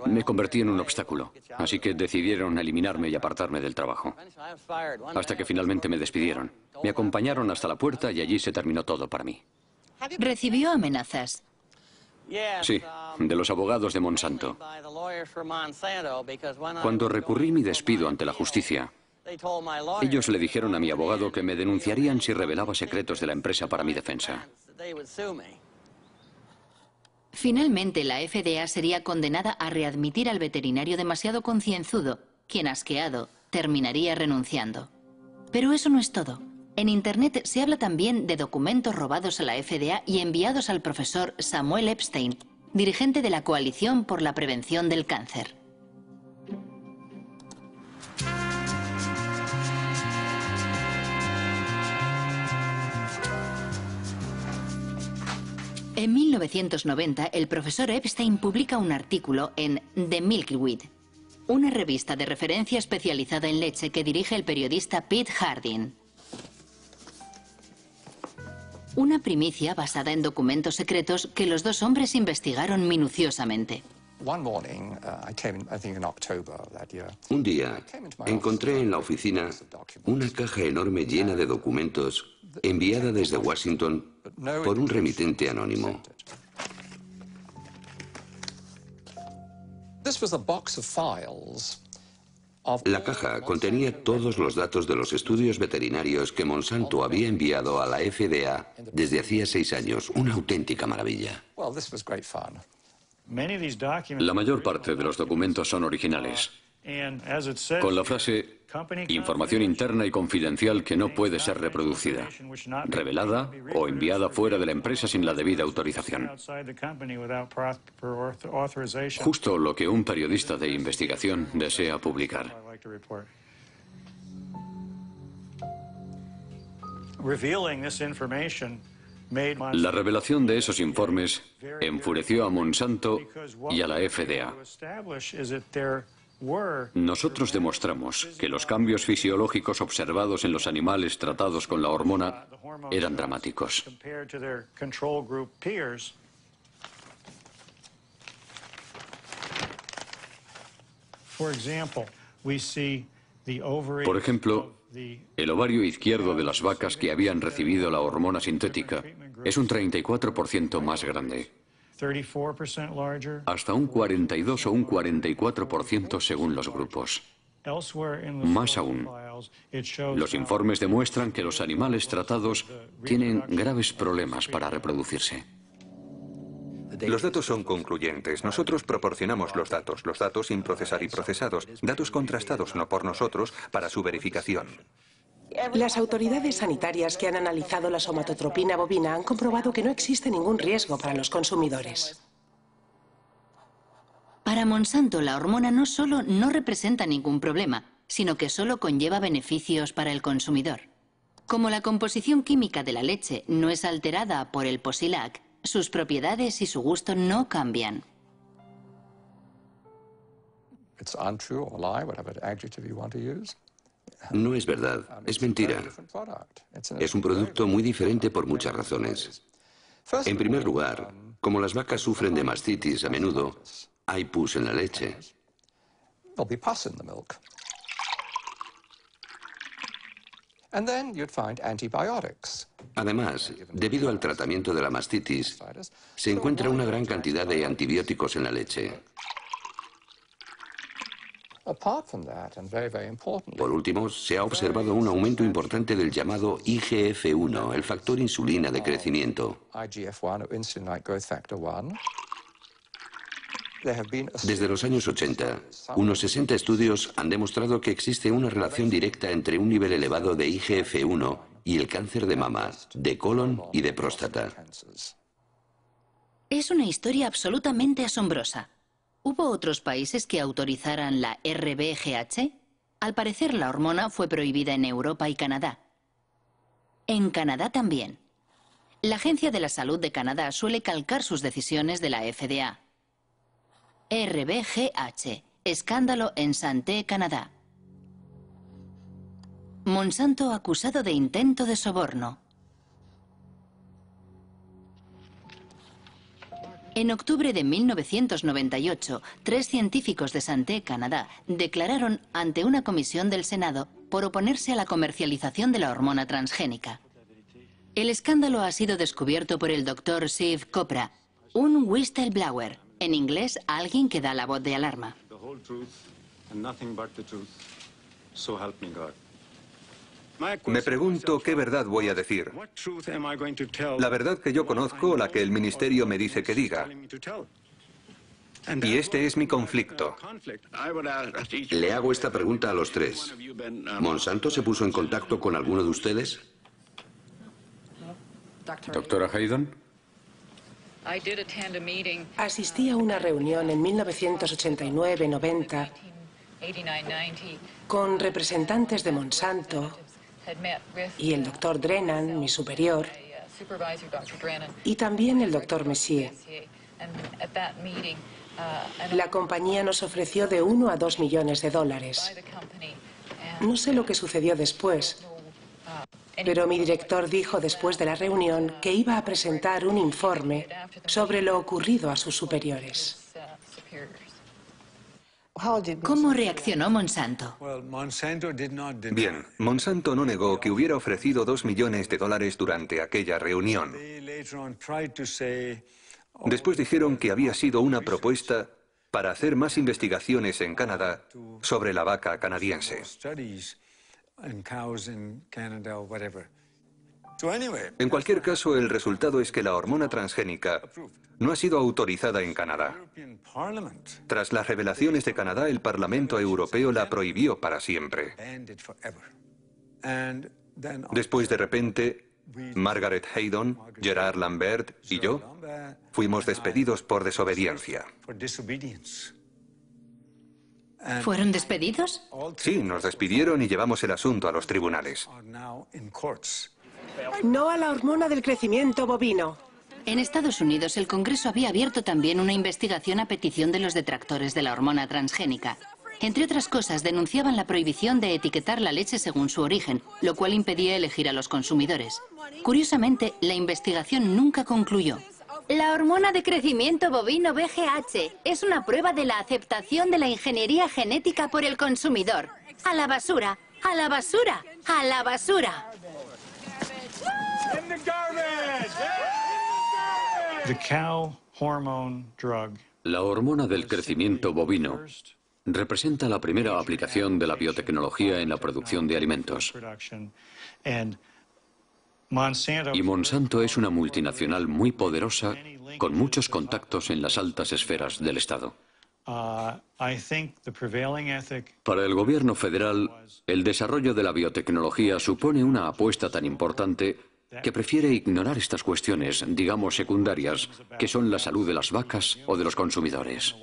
Me convertí en un obstáculo, así que decidieron eliminarme y apartarme del trabajo. Hasta que finalmente me despidieron. Me acompañaron hasta la puerta y allí se terminó todo para mí. ¿Recibió amenazas? Sí, de los abogados de Monsanto. Cuando recurrí mi despido ante la justicia, ellos le dijeron a mi abogado que me denunciarían si revelaba secretos de la empresa para mi defensa. Finalmente, la FDA sería condenada a readmitir al veterinario demasiado concienzudo, quien, asqueado, terminaría renunciando. Pero eso no es todo. En Internet se habla también de documentos robados a la FDA y enviados al profesor Samuel Epstein, dirigente de la Coalición por la Prevención del Cáncer. En 1990, el profesor Epstein publica un artículo en The Milkweed, una revista de referencia especializada en leche que dirige el periodista Pete Hardin. Una primicia basada en documentos secretos que los dos hombres investigaron minuciosamente. Un día encontré en la oficina una caja enorme llena de documentos enviada desde Washington por un remitente anónimo. La caja contenía todos los datos de los estudios veterinarios que Monsanto había enviado a la FDA desde hacía 6 años. Una auténtica maravilla. La mayor parte de los documentos son originales, con la frase información interna y confidencial que no puede ser reproducida, revelada o enviada fuera de la empresa sin la debida autorización. Justo lo que un periodista de investigación desea publicar. La revelación de esos informes enfureció a Monsanto y a la FDA. Nosotros demostramos que los cambios fisiológicos observados en los animales tratados con la hormona eran dramáticos. Por ejemplo, el ovario izquierdo de las vacas que habían recibido la hormona sintética es un 34% más grande. Hasta un 42 o un 44% según los grupos. Más aún, los informes demuestran que los animales tratados tienen graves problemas para reproducirse. Los datos son concluyentes. Nosotros proporcionamos los datos sin procesar y procesados, datos contrastados no por nosotros para su verificación. Las autoridades sanitarias que han analizado la somatotropina bovina han comprobado que no existe ningún riesgo para los consumidores. Para Monsanto, la hormona no solo no representa ningún problema, sino que solo conlleva beneficios para el consumidor. Como la composición química de la leche no es alterada por el Posilac, sus propiedades y su gusto no cambian. No es verdad, es mentira. Es un producto muy diferente por muchas razones. En primer lugar, como las vacas sufren de mastitis a menudo, hay pus en la leche. Además, debido al tratamiento de la mastitis, se encuentra una gran cantidad de antibióticos en la leche. Por último, se ha observado un aumento importante del llamado IGF-1, el factor insulina de crecimiento. Desde los años 80, unos 60 estudios han demostrado que existe una relación directa entre un nivel elevado de IGF-1 y el cáncer de mama, de colon y de próstata. Es una historia absolutamente asombrosa. ¿Hubo otros países que autorizaran la RBGH? Al parecer, la hormona fue prohibida en Europa y Canadá. En Canadá también. La Agencia de la Salud de Canadá suele calcar sus decisiones de la FDA. RBGH. Escándalo en Santé, Canadá. Monsanto acusado de intento de soborno. En octubre de 1998, 3 científicos de Santé, Canadá, declararon ante una comisión del Senado por oponerse a la comercialización de la hormona transgénica. El escándalo ha sido descubierto por el Dr. Steve Kopra, un whistleblower, en inglés, alguien que da la voz de alarma. Me pregunto qué verdad voy a decir. La verdad que yo conozco o la que el ministerio me dice que diga. Y este es mi conflicto. Le hago esta pregunta a los 3. ¿Monsanto se puso en contacto con alguno de ustedes? Doctora Haydon. Asistí a una reunión en 1989-90 con representantes de Monsanto y el doctor Drennan, mi superior, y también el doctor Messier. La compañía nos ofreció de 1 a 2 millones de dólares. No sé lo que sucedió después, pero mi director dijo después de la reunión que iba a presentar un informe sobre lo ocurrido a sus superiores. ¿Cómo reaccionó Monsanto? Bien, Monsanto no negó que hubiera ofrecido 2 millones de dólares durante aquella reunión. Después dijeron que había sido una propuesta para hacer más investigaciones en Canadá sobre la vaca canadiense. En cualquier caso, el resultado es que la hormona transgénica no ha sido autorizada en Canadá. Tras las revelaciones de Canadá, el Parlamento Europeo la prohibió para siempre. Después, de repente, Margaret Haydon, Gerard Lambert y yo fuimos despedidos por desobediencia. ¿Fueron despedidos? Sí, nos despidieron y llevamos el asunto a los tribunales. No a la hormona del crecimiento bovino. En Estados Unidos, el Congreso había abierto también una investigación a petición de los detractores de la hormona transgénica. Entre otras cosas, denunciaban la prohibición de etiquetar la leche según su origen, lo cual impedía elegir a los consumidores. Curiosamente, la investigación nunca concluyó. La hormona de crecimiento bovino BGH es una prueba de la aceptación de la ingeniería genética por el consumidor. ¡A la basura! ¡A la basura! ¡A la basura! La hormona del crecimiento bovino representa la primera aplicación de la biotecnología en la producción de alimentos. Y Monsanto es una multinacional muy poderosa con muchos contactos en las altas esferas del Estado. Para el gobierno federal, el desarrollo de la biotecnología supone una apuesta tan importante que prefiere ignorar estas cuestiones, digamos secundarias, que son la salud de las vacas o de los consumidores.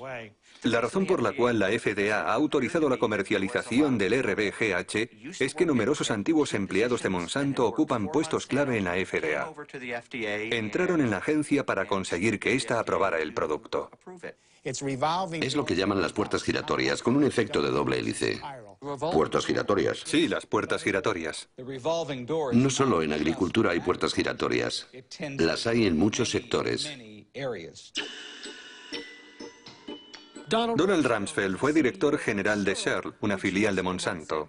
La razón por la cual la FDA ha autorizado la comercialización del RBGH es que numerosos antiguos empleados de Monsanto ocupan puestos clave en la FDA. Entraron en la agencia para conseguir que ésta aprobara el producto. Es lo que llaman las puertas giratorias, con un efecto de doble hélice. Puertas giratorias. Sí, las puertas giratorias. No solo en agricultura hay puertas giratorias. Las hay en muchos sectores. Donald Rumsfeld fue director general de Shell, una filial de Monsanto.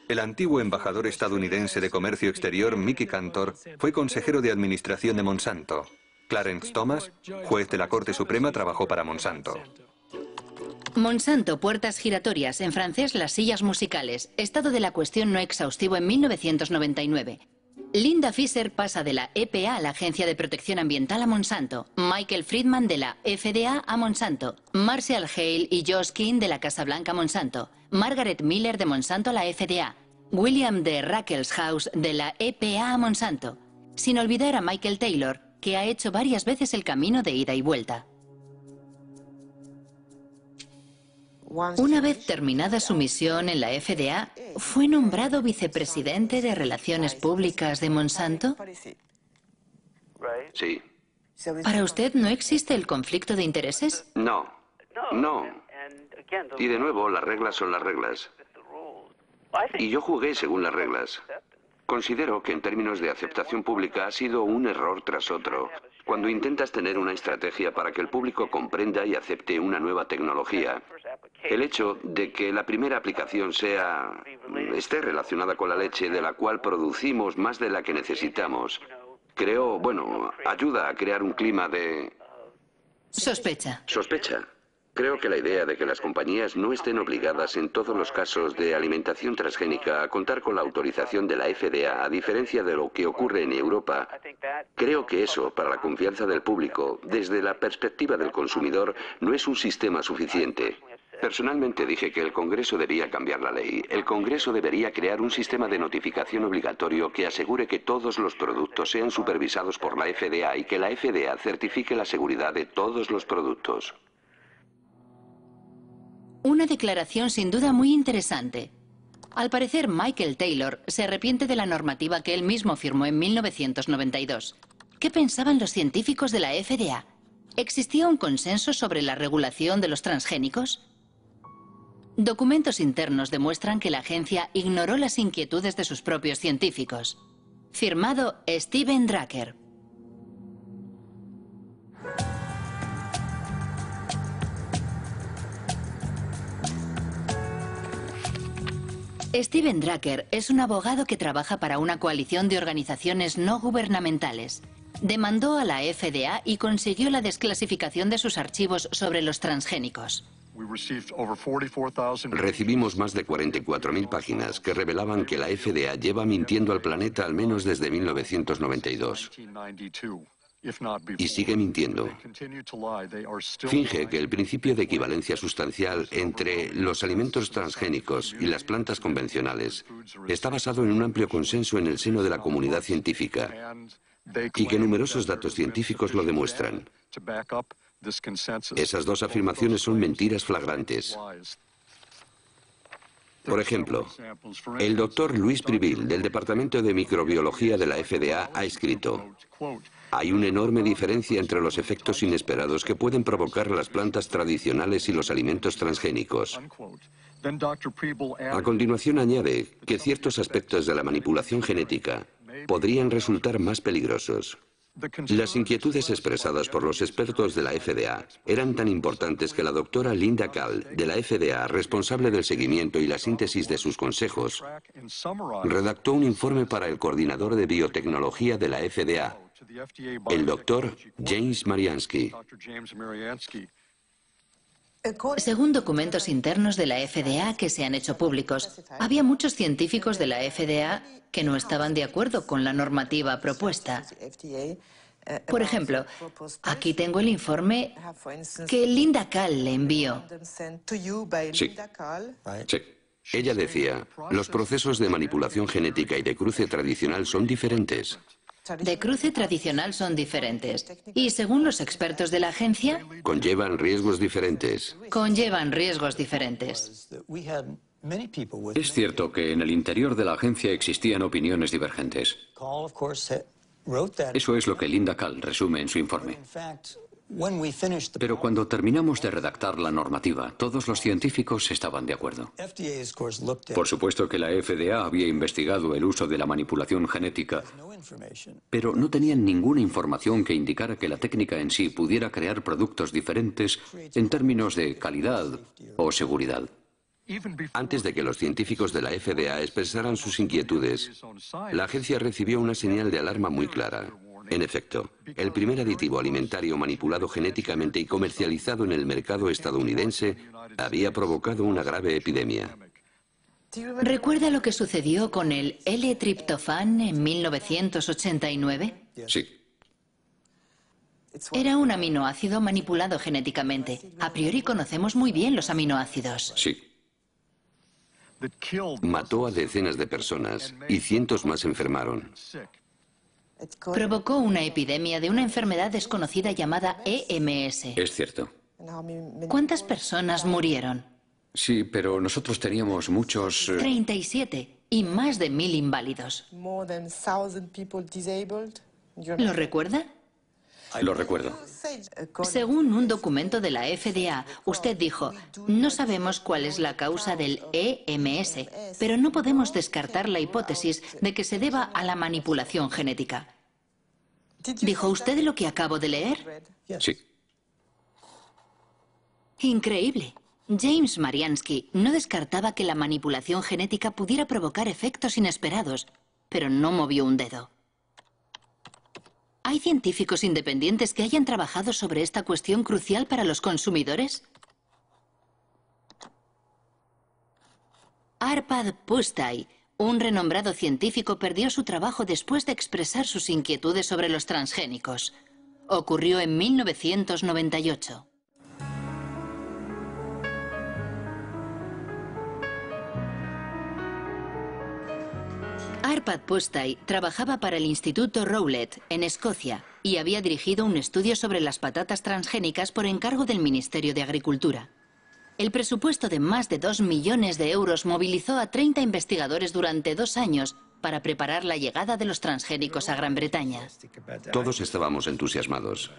El antiguo embajador estadounidense de Comercio Exterior, Mickey Cantor, fue consejero de administración de Monsanto. Clarence Thomas, juez de la Corte Suprema, trabajó para Monsanto. Monsanto, puertas giratorias, en francés las sillas musicales. Estado de la cuestión no exhaustivo en 1999. Linda Fisher pasa de la EPA a la Agencia de Protección Ambiental a Monsanto. Michael Friedman de la FDA a Monsanto. Marshall Hale y Josh King de la Casa Blanca a Monsanto. Margaret Miller de Monsanto a la FDA. William D. Ruckelshaus de la EPA a Monsanto. Sin olvidar a Michael Taylor, que ha hecho varias veces el camino de ida y vuelta. Una vez terminada su misión en la FDA, ¿fue nombrado vicepresidente de Relaciones Públicas de Monsanto? Sí. ¿Para usted no existe el conflicto de intereses? No. No. Y de nuevo, las reglas son las reglas. Y yo jugué según las reglas. Considero que en términos de aceptación pública ha sido un error tras otro. Cuando intentas tener una estrategia para que el público comprenda y acepte una nueva tecnología, el hecho de que la primera aplicación esté relacionada con la leche de la cual producimos más de la que necesitamos, ayuda a crear un clima de... Sospecha. Sospecha. Creo que la idea de que las compañías no estén obligadas en todos los casos de alimentación transgénica a contar con la autorización de la FDA, a diferencia de lo que ocurre en Europa, creo que eso, para la confianza del público, desde la perspectiva del consumidor, no es un sistema suficiente. Personalmente dije que el Congreso debía cambiar la ley. El Congreso debería crear un sistema de notificación obligatorio que asegure que todos los productos sean supervisados por la FDA y que la FDA certifique la seguridad de todos los productos. Una declaración sin duda muy interesante. Al parecer, Michael Taylor se arrepiente de la normativa que él mismo firmó en 1992. ¿Qué pensaban los científicos de la FDA? ¿Existía un consenso sobre la regulación de los transgénicos? Documentos internos demuestran que la agencia ignoró las inquietudes de sus propios científicos. Firmado Steven Drucker. Steven Drucker es un abogado que trabaja para una coalición de organizaciones no gubernamentales. Demandó a la FDA y consiguió la desclasificación de sus archivos sobre los transgénicos. Recibimos más de 44.000 páginas que revelaban que la FDA lleva mintiendo al planeta al menos desde 1992. Y sigue mintiendo. Finge que el principio de equivalencia sustancial entre los alimentos transgénicos y las plantas convencionales está basado en un amplio consenso en el seno de la comunidad científica y que numerosos datos científicos lo demuestran. Esas dos afirmaciones son mentiras flagrantes. Por ejemplo, el doctor Luis Privil, del Departamento de Microbiología de la FDA, ha escrito: hay una enorme diferencia entre los efectos inesperados que pueden provocar las plantas tradicionales y los alimentos transgénicos. A continuación añade que ciertos aspectos de la manipulación genética podrían resultar más peligrosos. Las inquietudes expresadas por los expertos de la FDA eran tan importantes que la doctora Linda Kahl, de la FDA, responsable del seguimiento y la síntesis de sus consejos, redactó un informe para el coordinador de biotecnología de la FDA, el doctor James Mariansky. Según documentos internos de la FDA que se han hecho públicos, había muchos científicos de la FDA que no estaban de acuerdo con la normativa propuesta. Por ejemplo, aquí tengo el informe que Linda Kahl le envió. Sí. Ella decía, los procesos de manipulación genética y de cruce tradicional son diferentes. De cruce tradicional son diferentes. Y según los expertos de la agencia, conllevan riesgos diferentes. Conllevan riesgos diferentes. Es cierto que en el interior de la agencia existían opiniones divergentes. Eso es lo que Linda Kahl resume en su informe. Pero cuando terminamos de redactar la normativa, todos los científicos estaban de acuerdo. Por supuesto que la FDA había investigado el uso de la manipulación genética, pero no tenían ninguna información que indicara que la técnica en sí pudiera crear productos diferentes en términos de calidad o seguridad. Antes de que los científicos de la FDA expresaran sus inquietudes, la agencia recibió una señal de alarma muy clara. En efecto, el primer aditivo alimentario manipulado genéticamente y comercializado en el mercado estadounidense había provocado una grave epidemia. ¿Recuerda lo que sucedió con el L-triptofán en 1989? Sí. Era un aminoácido manipulado genéticamente. A priori conocemos muy bien los aminoácidos. Sí. Mató a decenas de personas y cientos más enfermaron. Provocó una epidemia de una enfermedad desconocida llamada EMS. Es cierto. ¿Cuántas personas murieron? Sí, pero nosotros teníamos muchos... 37 y más de 1000 inválidos. ¿Lo recuerda? Lo recuerdo. Según un documento de la FDA, usted dijo, no sabemos cuál es la causa del EMS, pero no podemos descartar la hipótesis de que se deba a la manipulación genética. ¿Dijo usted lo que acabo de leer? Sí. Increíble. James Mariansky no descartaba que la manipulación genética pudiera provocar efectos inesperados, pero no movió un dedo. ¿Hay científicos independientes que hayan trabajado sobre esta cuestión crucial para los consumidores? Arpad Pusztai, un renombrado científico, perdió su trabajo después de expresar sus inquietudes sobre los transgénicos. Ocurrió en 1998. Arpad Pusztai trabajaba para el Instituto Rowlett, en Escocia, y había dirigido un estudio sobre las patatas transgénicas por encargo del Ministerio de Agricultura. El presupuesto de más de 2 millones de euros movilizó a 30 investigadores durante 2 años para preparar la llegada de los transgénicos a Gran Bretaña. Todos estábamos entusiasmados.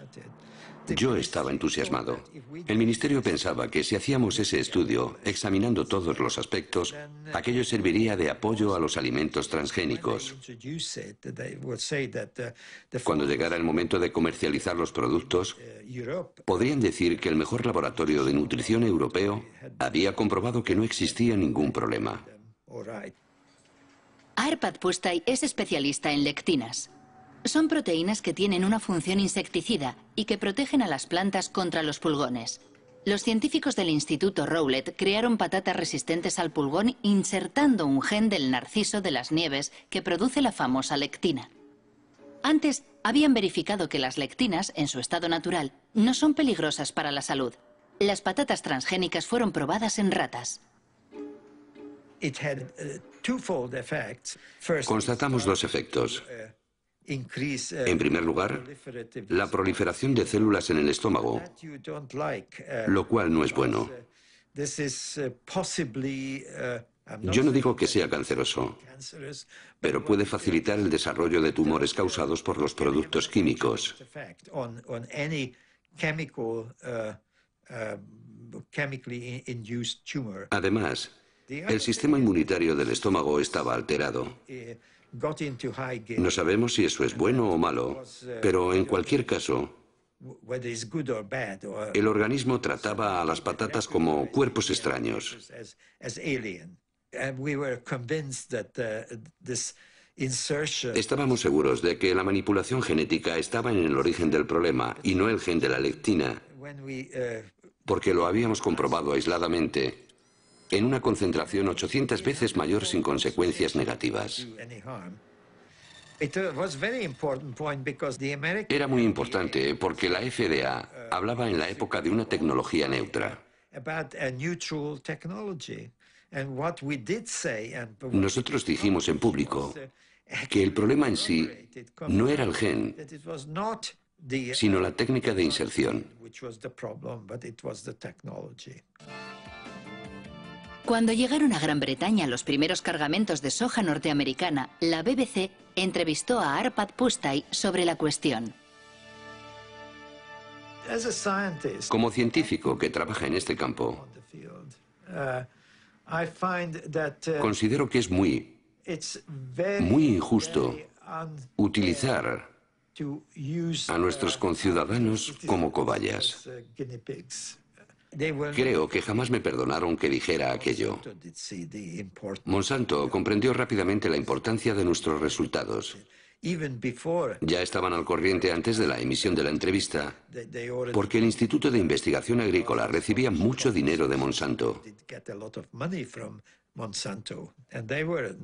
Yo estaba entusiasmado. El ministerio pensaba que si hacíamos ese estudio, examinando todos los aspectos, aquello serviría de apoyo a los alimentos transgénicos. Cuando llegara el momento de comercializar los productos, podrían decir que el mejor laboratorio de nutrición europeo había comprobado que no existía ningún problema. Arpad Pusztai es especialista en lectinas. Son proteínas que tienen una función insecticida y que protegen a las plantas contra los pulgones. Los científicos del Instituto Rowlett crearon patatas resistentes al pulgón insertando un gen del narciso de las nieves que produce la famosa lectina. Antes, habían verificado que las lectinas, en su estado natural, no son peligrosas para la salud. Las patatas transgénicas fueron probadas en ratas. Constatamos 2 efectos. En primer lugar, la proliferación de células en el estómago, lo cual no es bueno. Yo no digo que sea canceroso, pero puede facilitar el desarrollo de tumores causados por los productos químicos. Además, el sistema inmunitario del estómago estaba alterado. No sabemos si eso es bueno o malo, pero en cualquier caso, el organismo trataba a las patatas como cuerpos extraños. Estábamos seguros de que la manipulación genética estaba en el origen del problema y no el gen de la lectina, porque lo habíamos comprobado aisladamente en una concentración 800 veces mayor sin consecuencias negativas. Era muy importante porque la FDA hablaba en la época de una tecnología neutra. Nosotros dijimos en público que el problema en sí no era el gen, sino la técnica de inserción. Cuando llegaron a Gran Bretaña los primeros cargamentos de soja norteamericana, la BBC entrevistó a Arpad Pusztai sobre la cuestión. Como científico que trabaja en este campo, considero que es muy injusto utilizar a nuestros conciudadanos como cobayas. Creo que jamás me perdonaron que dijera aquello. Monsanto comprendió rápidamente la importancia de nuestros resultados. Ya estaban al corriente antes de la emisión de la entrevista, porque el Instituto de Investigación Agrícola recibía mucho dinero de Monsanto.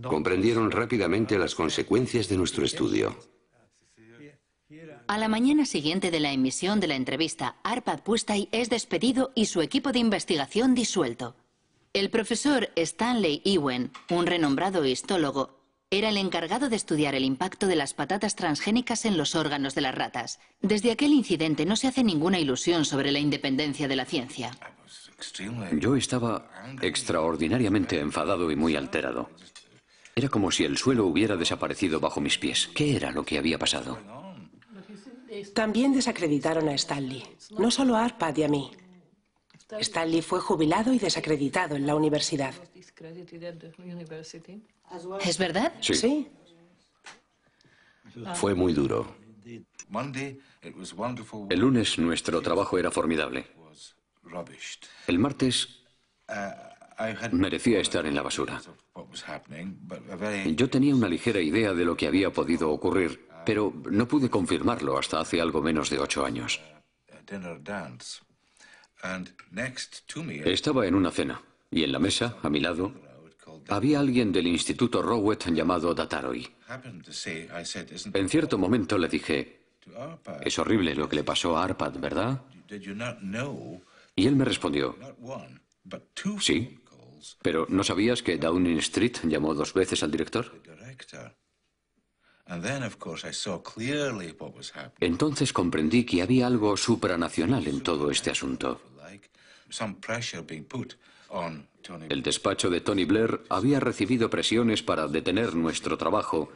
Comprendieron rápidamente las consecuencias de nuestro estudio. A la mañana siguiente de la emisión de la entrevista, Arpad Pusztai es despedido y su equipo de investigación disuelto. El profesor Stanley Ewen, un renombrado histólogo, era el encargado de estudiar el impacto de las patatas transgénicas en los órganos de las ratas. Desde aquel incidente no se hace ninguna ilusión sobre la independencia de la ciencia. Yo estaba extraordinariamente enfadado y muy alterado. Era como si el suelo hubiera desaparecido bajo mis pies. ¿Qué era lo que había pasado? También desacreditaron a Stanley. No solo a Arpad y a mí. Stanley fue jubilado y desacreditado en la universidad. ¿Es verdad? Sí. Sí. Fue muy duro. El lunes nuestro trabajo era formidable. El martes merecía estar en la basura. Yo tenía una ligera idea de lo que había podido ocurrir, pero no pude confirmarlo hasta hace algo menos de 8 años. Estaba en una cena, y en la mesa, a mi lado, había alguien del Instituto Rowett llamado Dataroi. En cierto momento le dije, es horrible lo que le pasó a Arpad, ¿verdad? Y él me respondió, sí, pero ¿no sabías que Downing Street llamó 2 veces al director? Entonces comprendí que había algo supranacional en todo este asunto. El despacho de Tony Blair había recibido presiones para detener nuestro trabajo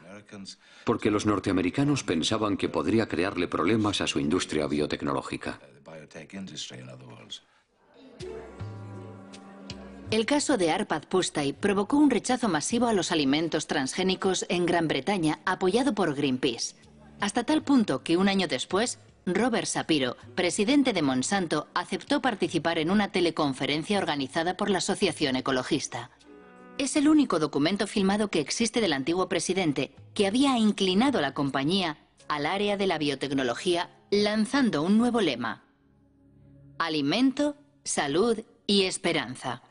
porque los norteamericanos pensaban que podría crearle problemas a su industria biotecnológica. El caso de Arpad Pusztai provocó un rechazo masivo a los alimentos transgénicos en Gran Bretaña, apoyado por Greenpeace. Hasta tal punto que un año después, Robert Shapiro, presidente de Monsanto, aceptó participar en una teleconferencia organizada por la Asociación Ecologista. Es el único documento filmado que existe del antiguo presidente que había inclinado la compañía al área de la biotecnología, lanzando un nuevo lema: alimento, salud y esperanza.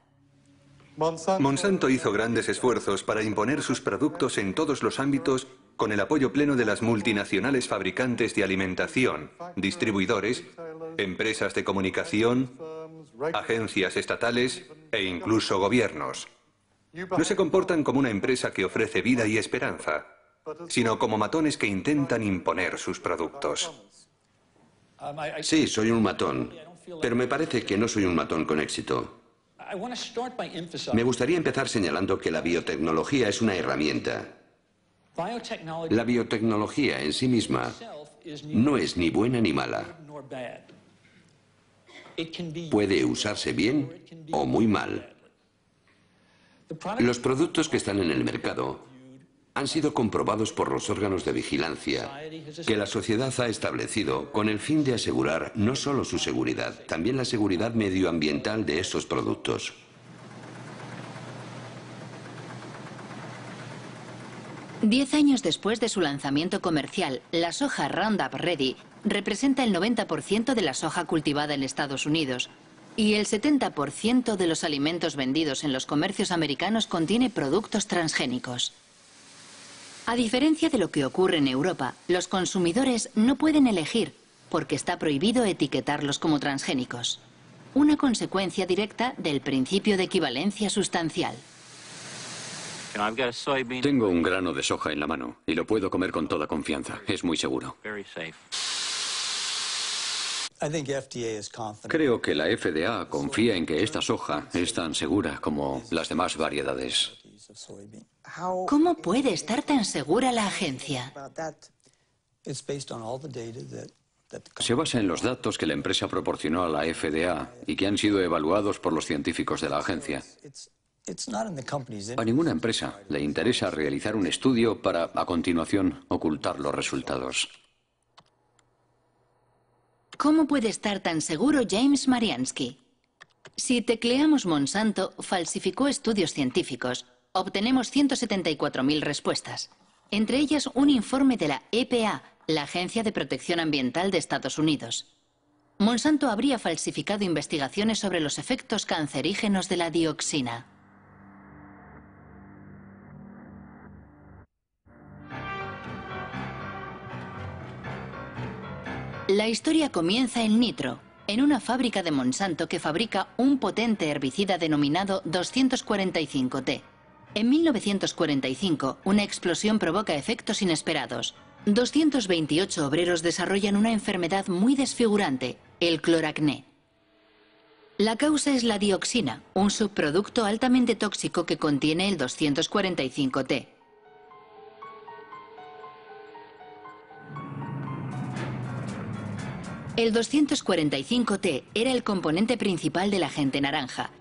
Monsanto hizo grandes esfuerzos para imponer sus productos en todos los ámbitos con el apoyo pleno de las multinacionales fabricantes de alimentación, distribuidores, empresas de comunicación, agencias estatales e incluso gobiernos. No se comportan como una empresa que ofrece vida y esperanza, sino como matones que intentan imponer sus productos. Sí, soy un matón, pero me parece que no soy un matón con éxito. Me gustaría empezar señalando que la biotecnología es una herramienta. La biotecnología en sí misma no es ni buena ni mala. Puede usarse bien o muy mal. Los productos que están en el mercado han sido comprobados por los órganos de vigilancia que la sociedad ha establecido con el fin de asegurar no solo su seguridad, también la seguridad medioambiental de estos productos. Diez años después de su lanzamiento comercial, la soja Roundup Ready representa el 90% de la soja cultivada en Estados Unidos y el 70% de los alimentos vendidos en los comercios americanos contiene productos transgénicos. A diferencia de lo que ocurre en Europa, los consumidores no pueden elegir porque está prohibido etiquetarlos como transgénicos. Una consecuencia directa del principio de equivalencia sustancial. Tengo un grano de soja en la mano y lo puedo comer con toda confianza. Es muy seguro. Creo que la FDA confía en que esta soja es tan segura como las demás variedades. ¿Cómo puede estar tan segura la agencia? Se basa en los datos que la empresa proporcionó a la FDA y que han sido evaluados por los científicos de la agencia. A ninguna empresa le interesa realizar un estudio para, a continuación, ocultar los resultados. ¿Cómo puede estar tan seguro James Mariansky? Si tecleamos Monsanto falsificó estudios científicos, obtenemos 174.000 respuestas. Entre ellas un informe de la EPA, la Agencia de Protección Ambiental de Estados Unidos. Monsanto habría falsificado investigaciones sobre los efectos cancerígenos de la dioxina. La historia comienza en Nitro, en una fábrica de Monsanto que fabrica un potente herbicida denominado 245T. En 1945, una explosión provoca efectos inesperados. 228 obreros desarrollan una enfermedad muy desfigurante, el cloracné. La causa es la dioxina, un subproducto altamente tóxico que contiene el 245T. El 245T era el componente principal del agente naranja,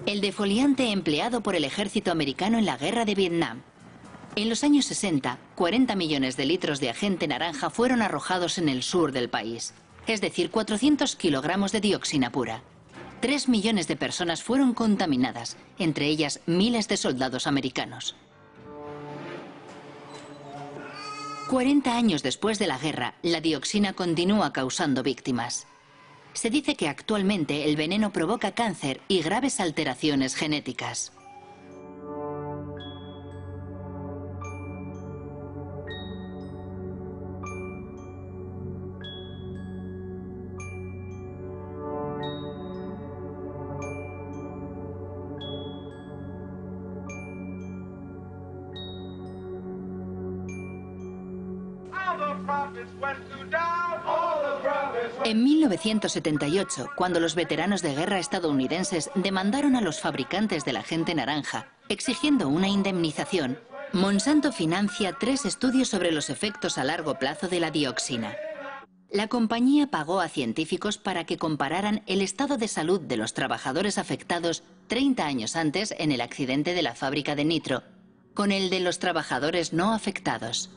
el defoliante empleado por el ejército americano en la guerra de Vietnam. En los años 60, 40 millones de litros de agente naranja fueron arrojados en el sur del país, es decir, 400 kilogramos de dioxina pura. 3 millones de personas fueron contaminadas, entre ellas miles de soldados americanos. 40 años después de la guerra, la dioxina continúa causando víctimas. Se dice que actualmente el veneno provoca cáncer y graves alteraciones genéticas. En 1978, cuando los veteranos de guerra estadounidenses demandaron a los fabricantes del agente naranja, exigiendo una indemnización, Monsanto financia 3 estudios sobre los efectos a largo plazo de la dioxina. La compañía pagó a científicos para que compararan el estado de salud de los trabajadores afectados 30 años antes en el accidente de la fábrica de nitro, con el de los trabajadores no afectados.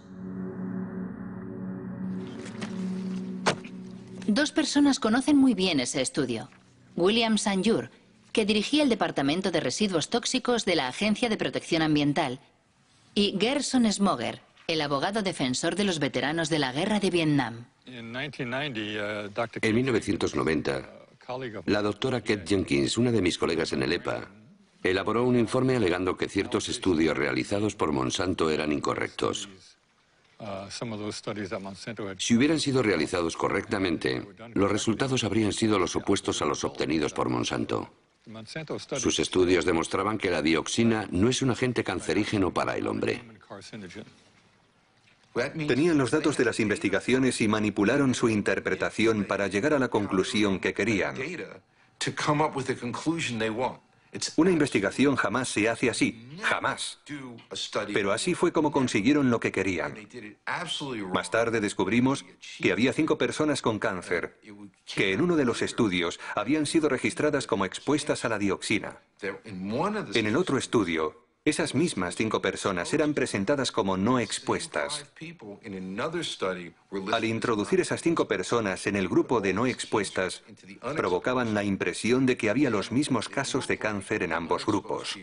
2 personas conocen muy bien ese estudio. William Sanjur, que dirigía el Departamento de Residuos Tóxicos de la Agencia de Protección Ambiental, y Gerson Smoger, el abogado defensor de los veteranos de la guerra de Vietnam. En 1990, la doctora Kate Jenkins, una de mis colegas en el EPA, elaboró un informe alegando que ciertos estudios realizados por Monsanto eran incorrectos. Si hubieran sido realizados correctamente, los resultados habrían sido los opuestos a los obtenidos por Monsanto. Sus estudios demostraban que la dioxina no es un agente cancerígeno para el hombre. Tenían los datos de las investigaciones y manipularon su interpretación para llegar a la conclusión que querían. Una investigación jamás se hace así, jamás. Pero así fue como consiguieron lo que querían. Más tarde descubrimos que había 5 personas con cáncer, que en uno de los estudios habían sido registradas como expuestas a la dioxina. En el otro estudio, esas mismas 5 personas eran presentadas como no expuestas. Al introducir esas 5 personas en el grupo de no expuestas, provocaban la impresión de que había los mismos casos de cáncer en ambos grupos.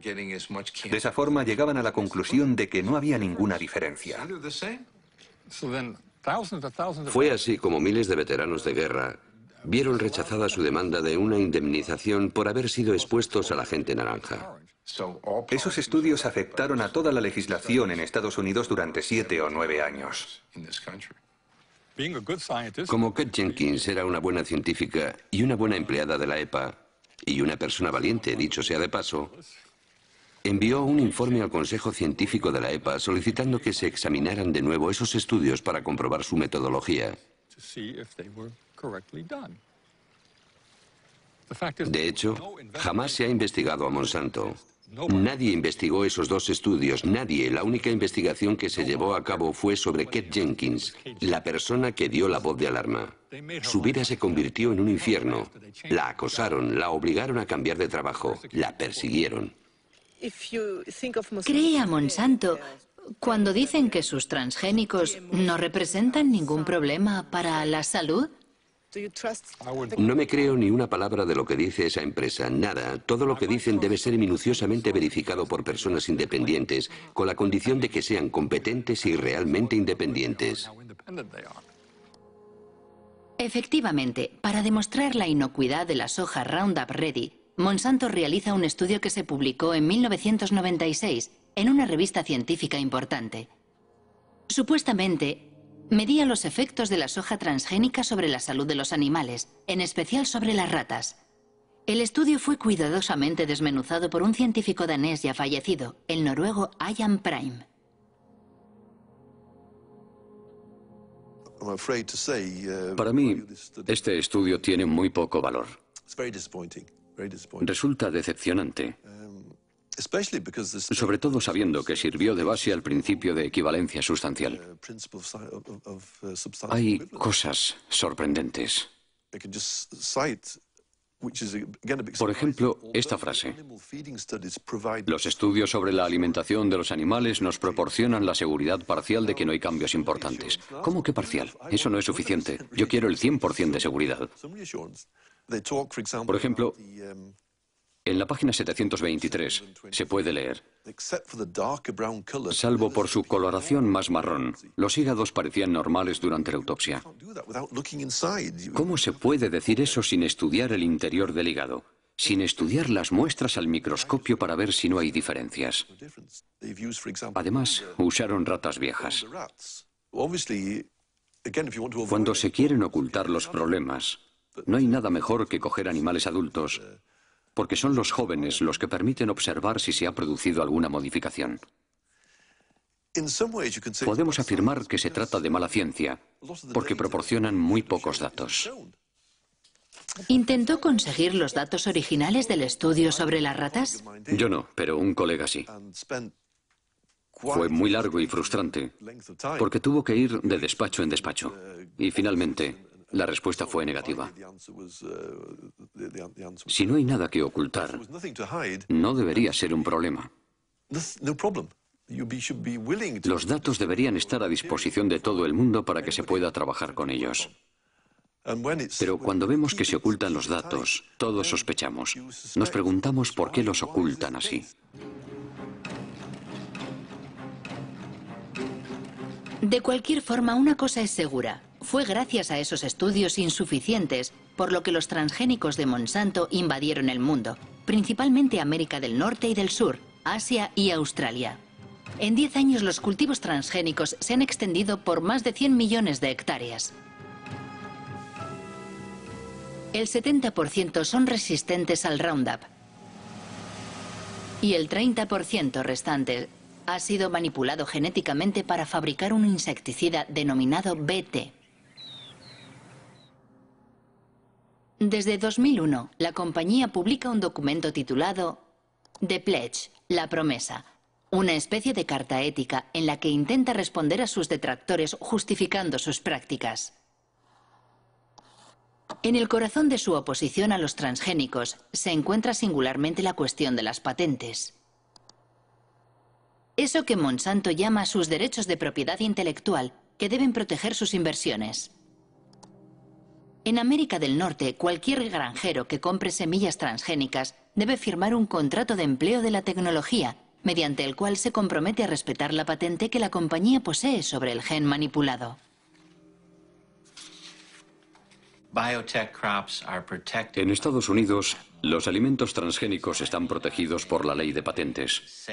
De esa forma llegaban a la conclusión de que no había ninguna diferencia. Fue así como miles de veteranos de guerra vieron rechazada su demanda de una indemnización por haber sido expuestos al agente naranja. Esos estudios afectaron a toda la legislación en Estados Unidos durante 7 o 9 años. Como Kate Jenkins era una buena científica y una buena empleada de la EPA, y una persona valiente, dicho sea de paso, envió un informe al Consejo Científico de la EPA solicitando que se examinaran de nuevo esos estudios para comprobar su metodología. De hecho, jamás se ha investigado a Monsanto. Nadie investigó esos 2 estudios, nadie. La única investigación que se llevó a cabo fue sobre Kate Jenkins, la persona que dio la voz de alarma. Su vida se convirtió en un infierno. La acosaron, la obligaron a cambiar de trabajo, la persiguieron. ¿Cree a Monsanto cuando dicen que sus transgénicos no representan ningún problema para la salud? No me creo ni una palabra de lo que dice esa empresa, nada. Todo lo que dicen debe ser minuciosamente verificado por personas independientes, con la condición de que sean competentes y realmente independientes. Efectivamente, para demostrar la inocuidad de la soja Roundup Ready, Monsanto realiza un estudio que se publicó en 1996 en una revista científica importante. Supuestamente, medía los efectos de la soja transgénica sobre la salud de los animales, en especial sobre las ratas. El estudio fue cuidadosamente desmenuzado por un científico danés ya fallecido, el noruego Ian Prime. Para mí, este estudio tiene muy poco valor. Resulta decepcionante, sobre todo sabiendo que sirvió de base al principio de equivalencia sustancial. Hay cosas sorprendentes. Por ejemplo, esta frase: los estudios sobre la alimentación de los animales nos proporcionan la seguridad parcial de que no hay cambios importantes. ¿Cómo que parcial? Eso no es suficiente. Yo quiero el 100% de seguridad. Por ejemplo, en la página 723 se puede leer: salvo por su coloración más marrón, los hígados parecían normales durante la autopsia. ¿Cómo se puede decir eso sin estudiar el interior del hígado? Sin estudiar las muestras al microscopio para ver si no hay diferencias. Además, usaron ratas viejas. Cuando se quieren ocultar los problemas, no hay nada mejor que coger animales adultos, porque son los jóvenes los que permiten observar si se ha producido alguna modificación. Podemos afirmar que se trata de mala ciencia, porque proporcionan muy pocos datos. ¿Intentó conseguir los datos originales del estudio sobre las ratas? Yo no, pero un colega sí. Fue muy largo y frustrante, porque tuvo que ir de despacho en despacho. Y finalmente, la respuesta fue negativa. Si no hay nada que ocultar, no debería ser un problema. Los datos deberían estar a disposición de todo el mundo para que se pueda trabajar con ellos. Pero cuando vemos que se ocultan los datos, todos sospechamos. Nos preguntamos por qué los ocultan así. De cualquier forma, una cosa es segura. Fue gracias a esos estudios insuficientes por lo que los transgénicos de Monsanto invadieron el mundo, principalmente América del Norte y del Sur, Asia y Australia. En 10 años los cultivos transgénicos se han extendido por más de 100 millones de hectáreas. El 70% son resistentes al Roundup y el 30% restante ha sido manipulado genéticamente para fabricar un insecticida denominado BT. Desde 2001, la compañía publica un documento titulado The Pledge, la promesa, una especie de carta ética en la que intenta responder a sus detractores justificando sus prácticas. En el corazón de su oposición a los transgénicos se encuentra singularmente la cuestión de las patentes. Eso que Monsanto llama sus derechos de propiedad intelectual, que deben proteger sus inversiones. En América del Norte, cualquier granjero que compre semillas transgénicas debe firmar un contrato de empleo de la tecnología, mediante el cual se compromete a respetar la patente que la compañía posee sobre el gen manipulado. En Estados Unidos, los alimentos transgénicos están protegidos por la ley de patentes.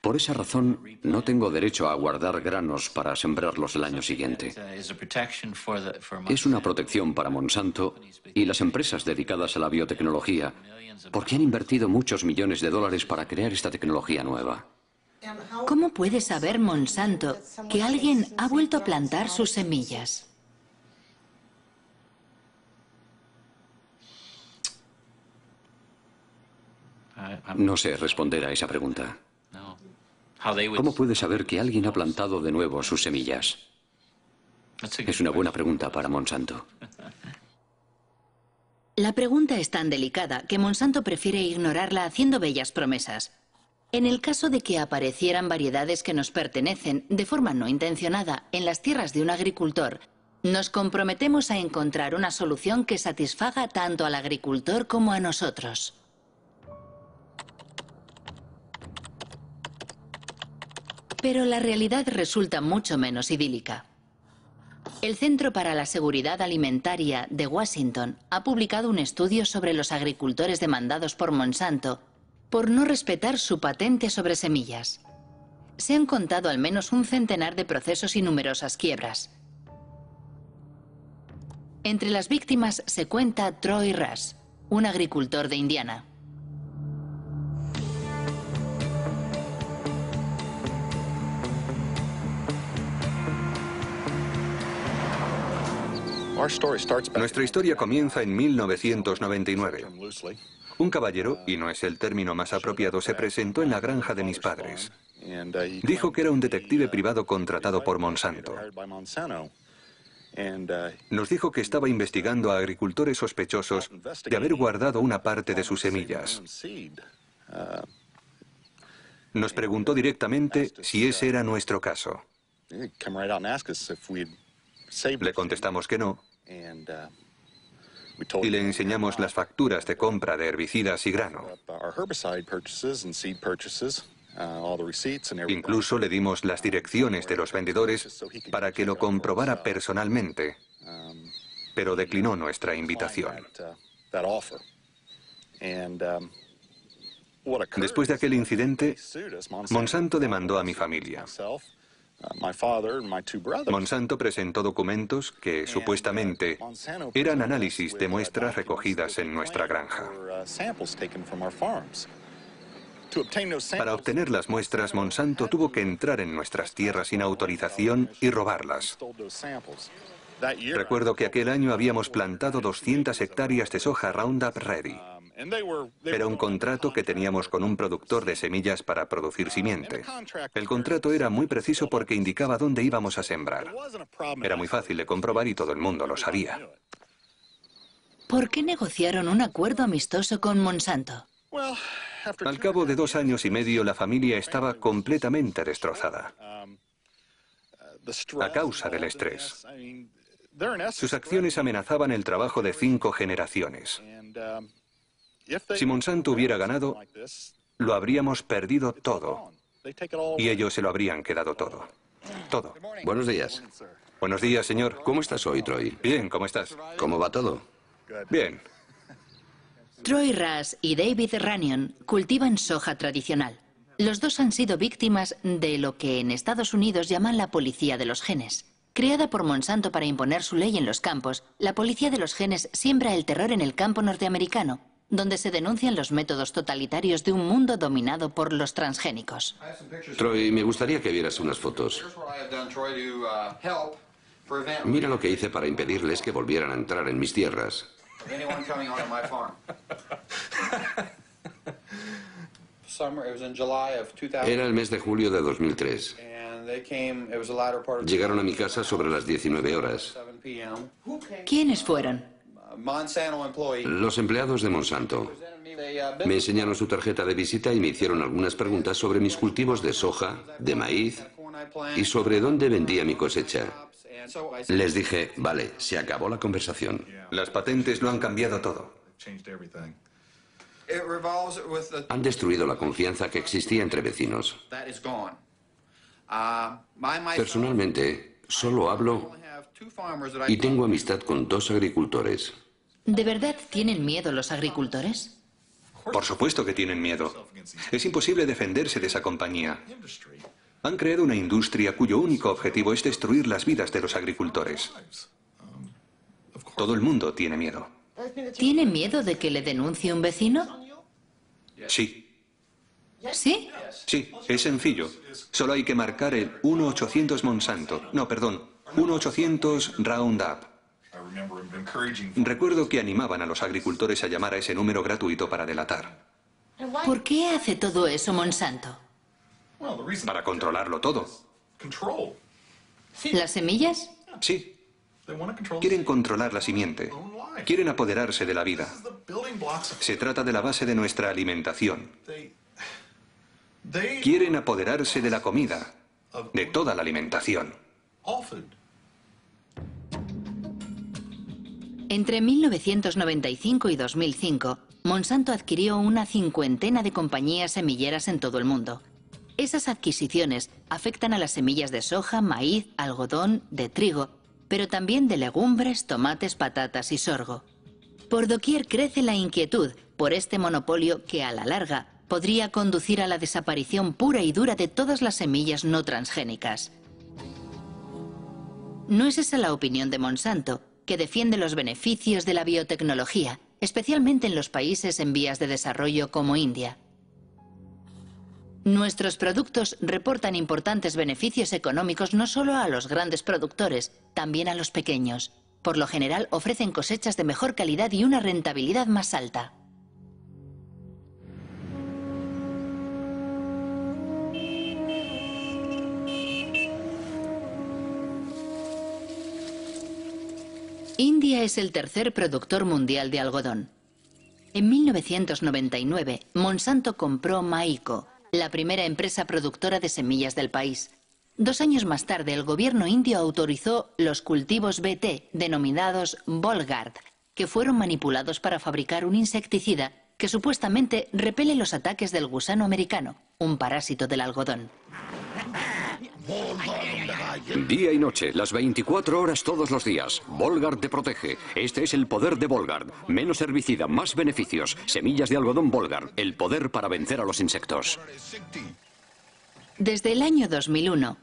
Por esa razón, no tengo derecho a guardar granos para sembrarlos el año siguiente. Es una protección para Monsanto y las empresas dedicadas a la biotecnología, porque han invertido muchos millones de dólares para crear esta tecnología nueva. ¿Cómo puede saber Monsanto que alguien ha vuelto a plantar sus semillas? No sé responder a esa pregunta. ¿Cómo puede saber que alguien ha plantado de nuevo sus semillas? Es una buena pregunta para Monsanto. La pregunta es tan delicada que Monsanto prefiere ignorarla haciendo bellas promesas. En el caso de que aparecieran variedades que nos pertenecen de forma no intencionada en las tierras de un agricultor, nos comprometemos a encontrar una solución que satisfaga tanto al agricultor como a nosotros. Pero la realidad resulta mucho menos idílica. El Centro para la Seguridad Alimentaria de Washington ha publicado un estudio sobre los agricultores demandados por Monsanto por no respetar su patente sobre semillas. Se han contado al menos un centenar de procesos y numerosas quiebras. Entre las víctimas se cuenta Troy Rush, un agricultor de Indiana. Nuestra historia comienza en 1999. Un caballero, y no es el término más apropiado, se presentó en la granja de mis padres. Dijo que era un detective privado contratado por Monsanto. Nos dijo que estaba investigando a agricultores sospechosos de haber guardado una parte de sus semillas. Nos preguntó directamente si ese era nuestro caso. Le contestamos que no, y le enseñamos las facturas de compra de herbicidas y grano. Incluso le dimos las direcciones de los vendedores para que lo comprobara personalmente, pero declinó nuestra invitación. Después de aquel incidente, Monsanto demandó a mi familia. Monsanto presentó documentos que, supuestamente, eran análisis de muestras recogidas en nuestra granja. Para obtener las muestras, Monsanto tuvo que entrar en nuestras tierras sin autorización y robarlas. Recuerdo que aquel año habíamos plantado 200 hectáreas de soja Roundup Ready. Era un contrato que teníamos con un productor de semillas para producir simiente. El contrato era muy preciso porque indicaba dónde íbamos a sembrar. Era muy fácil de comprobar y todo el mundo lo sabía. ¿Por qué negociaron un acuerdo amistoso con Monsanto? Al cabo de 2 años y medio, la familia estaba completamente destrozada a causa del estrés. Sus acciones amenazaban el trabajo de 5 generaciones. Si Monsanto hubiera ganado, lo habríamos perdido todo. Y ellos se lo habrían quedado todo. Todo. Buenos días. Buenos días, señor. ¿Cómo estás hoy, Troy? Bien, ¿cómo estás? ¿Cómo va todo? Bien. Troy Rush y David Runyon cultivan soja tradicional. Los dos han sido víctimas de lo que en Estados Unidos llaman la policía de los genes. Creada por Monsanto para imponer su ley en los campos, la policía de los genes siembra el terror en el campo norteamericano, donde se denuncian los métodos totalitarios de un mundo dominado por los transgénicos. Troy, me gustaría que vieras unas fotos. Mira lo que hice para impedirles que volvieran a entrar en mis tierras. Era el mes de julio de 2003. Llegaron a mi casa sobre las 19 horas. ¿Quiénes fueron? Los empleados de Monsanto. Me enseñaron su tarjeta de visita y me hicieron algunas preguntas sobre mis cultivos de soja, de maíz y sobre dónde vendía mi cosecha. Les dije, vale, se acabó la conversación. Las patentes lo han cambiado todo. Han destruido la confianza que existía entre vecinos. Personalmente, solo hablo y tengo amistad con 2 agricultores. ¿De verdad tienen miedo los agricultores? Por supuesto que tienen miedo. Es imposible defenderse de esa compañía. Han creado una industria cuyo único objetivo es destruir las vidas de los agricultores. Todo el mundo tiene miedo. ¿Tiene miedo de que le denuncie un vecino? Sí. ¿Sí? Sí, es sencillo. Solo hay que marcar el 1-800 Monsanto. No, perdón, 1-800 Roundup. Recuerdo que animaban a los agricultores a llamar a ese número gratuito para delatar. ¿Por qué hace todo eso Monsanto? Para controlarlo todo. ¿Las semillas? Sí. Quieren controlar la simiente. Quieren apoderarse de la vida. Se trata de la base de nuestra alimentación. Quieren apoderarse de la comida, de toda la alimentación. Entre 1995 y 2005, Monsanto adquirió una 50 de compañías semilleras en todo el mundo. Esas adquisiciones afectan a las semillas de soja, maíz, algodón, de trigo, pero también de legumbres, tomates, patatas y sorgo. Por doquier crece la inquietud por este monopolio que, a la larga, podría conducir a la desaparición pura y dura de todas las semillas no transgénicas. No es esa la opinión de Monsanto, que defiende los beneficios de la biotecnología, especialmente en los países en vías de desarrollo como India. Nuestros productos reportan importantes beneficios económicos no solo a los grandes productores, también a los pequeños. Por lo general ofrecen cosechas de mejor calidad y una rentabilidad más alta. India es el tercer productor mundial de algodón. En 1999, Monsanto compró Maiko, la primera empresa productora de semillas del país. 2 años más tarde, el gobierno indio autorizó los cultivos BT, denominados Bollgard, que fueron manipulados para fabricar un insecticida que supuestamente repele los ataques del gusano americano, un parásito del algodón. Día y noche, las 24 horas todos los días. Bollgard te protege. Este es el poder de Bollgard. Menos herbicida, más beneficios. Semillas de algodón Bollgard. El poder para vencer a los insectos. Desde el año 2001,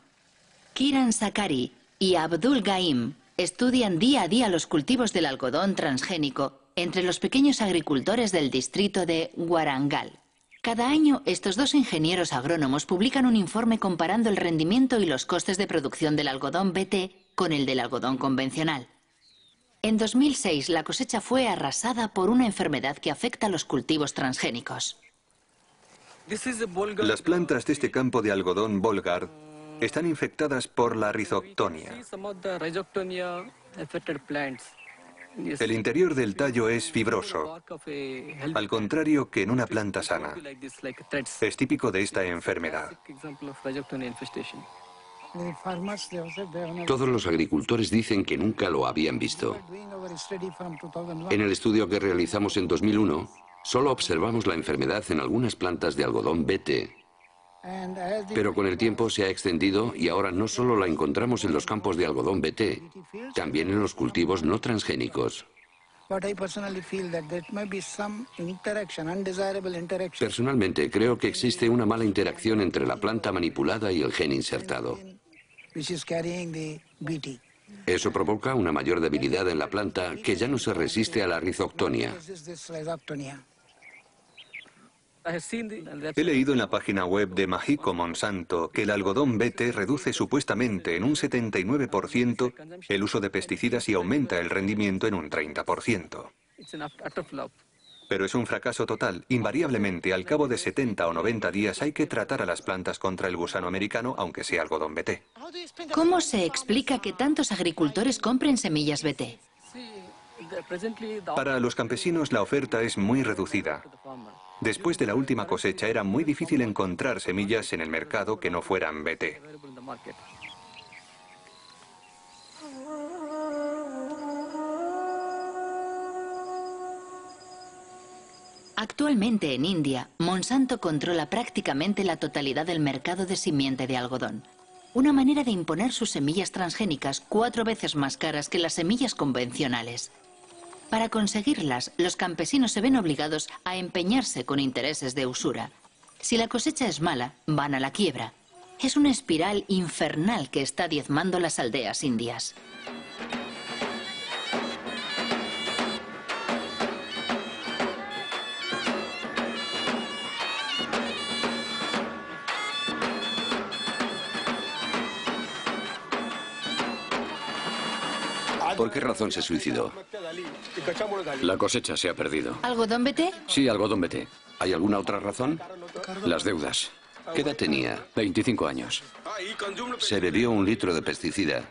Kiran Sakari y Abdul Gaim estudian día a día los cultivos del algodón transgénico entre los pequeños agricultores del distrito de Warangal. Cada año, estos 2 ingenieros agrónomos publican un informe comparando el rendimiento y los costes de producción del algodón BT con el del algodón convencional. En 2006, la cosecha fue arrasada por una enfermedad que afecta a los cultivos transgénicos. Las plantas de este campo de algodón Bollgard están infectadas por la rizoctonia. El interior del tallo es fibroso, al contrario que en una planta sana. Es típico de esta enfermedad. Todos los agricultores dicen que nunca lo habían visto. En el estudio que realizamos en 2001, solo observamos la enfermedad en algunas plantas de algodón BT. Pero con el tiempo se ha extendido y ahora no solo la encontramos en los campos de algodón BT, también en los cultivos no transgénicos. Personalmente creo que existe una mala interacción entre la planta manipulada y el gen insertado. Eso provoca una mayor debilidad en la planta que ya no se resiste a la rizoctonia. He leído en la página web de Maiko Monsanto que el algodón BT reduce supuestamente en un 79% el uso de pesticidas y aumenta el rendimiento en un 30%. Pero es un fracaso total. Invariablemente, al cabo de 70 o 90 días hay que tratar a las plantas contra el gusano americano, aunque sea algodón BT. ¿Cómo se explica que tantos agricultores compren semillas BT? Para los campesinos la oferta es muy reducida. Después de la última cosecha era muy difícil encontrar semillas en el mercado que no fueran BT. Actualmente en India, Monsanto controla prácticamente la totalidad del mercado de simiente de algodón. Una manera de imponer sus semillas transgénicas 4 veces más caras que las semillas convencionales. Para conseguirlas, los campesinos se ven obligados a empeñarse con intereses de usura. Si la cosecha es mala, van a la quiebra. Es una espiral infernal que está diezmando las aldeas indias. ¿Por qué razón se suicidó? La cosecha se ha perdido. ¿Algodón BT? Sí, algodón BT. ¿Hay alguna otra razón? Las deudas. ¿Qué edad tenía? 25 años. Se bebió 1 litro de pesticida.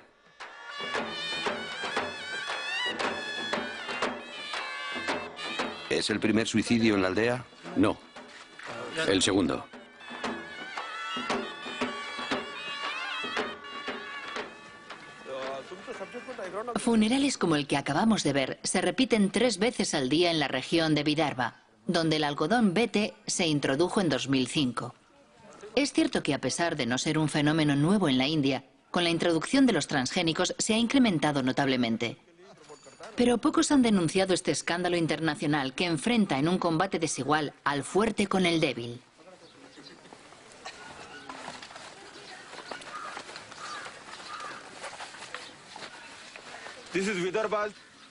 ¿Es el primer suicidio en la aldea? No. El segundo. Funerales como el que acabamos de ver se repiten 3 veces al día en la región de Vidarbha, donde el algodón BT se introdujo en 2005. Es cierto que a pesar de no ser un fenómeno nuevo en la India, con la introducción de los transgénicos se ha incrementado notablemente. Pero pocos han denunciado este escándalo internacional que enfrenta en un combate desigual al fuerte con el débil.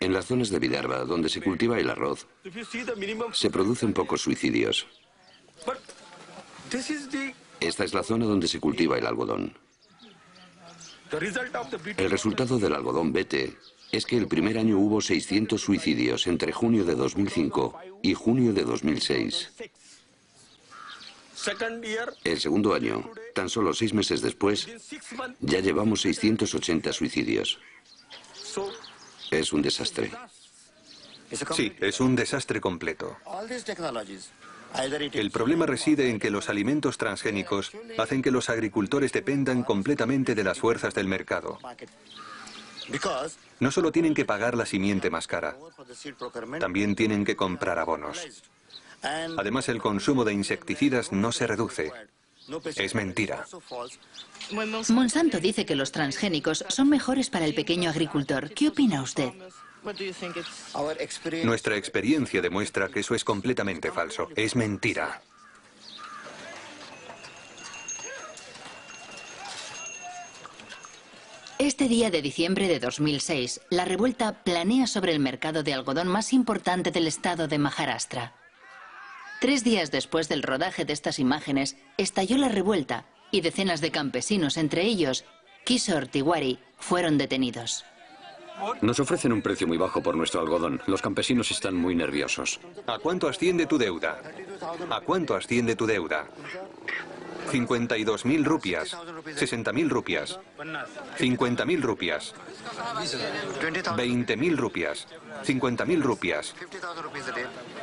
En las zonas de Vidarbha, donde se cultiva el arroz, se producen pocos suicidios. Esta es la zona donde se cultiva el algodón. El resultado del algodón BT es que el primer año hubo 600 suicidios entre junio de 2005 y junio de 2006. El segundo año, tan solo 6 meses después, ya llevamos 680 suicidios. Es un desastre. Sí, es un desastre completo. El problema reside en que los alimentos transgénicos hacen que los agricultores dependan completamente de las fuerzas del mercado. No solo tienen que pagar la simiente más cara, también tienen que comprar abonos. Además, el consumo de insecticidas no se reduce. Es mentira. Monsanto dice que los transgénicos son mejores para el pequeño agricultor. ¿Qué opina usted? Nuestra experiencia demuestra que eso es completamente falso. Es mentira. Este día de diciembre de 2006, la revuelta planea sobre el mercado de algodón más importante del estado de Maharashtra. 3 días después del rodaje de estas imágenes, estalló la revuelta y decenas de campesinos, entre ellos Kishore Tiwari, fueron detenidos. Nos ofrecen un precio muy bajo por nuestro algodón. Los campesinos están muy nerviosos. ¿A cuánto asciende tu deuda? ¿A cuánto asciende tu deuda? 52.000 rupias, 60.000 rupias, 50.000 rupias, 20.000 rupias, 50.000 rupias,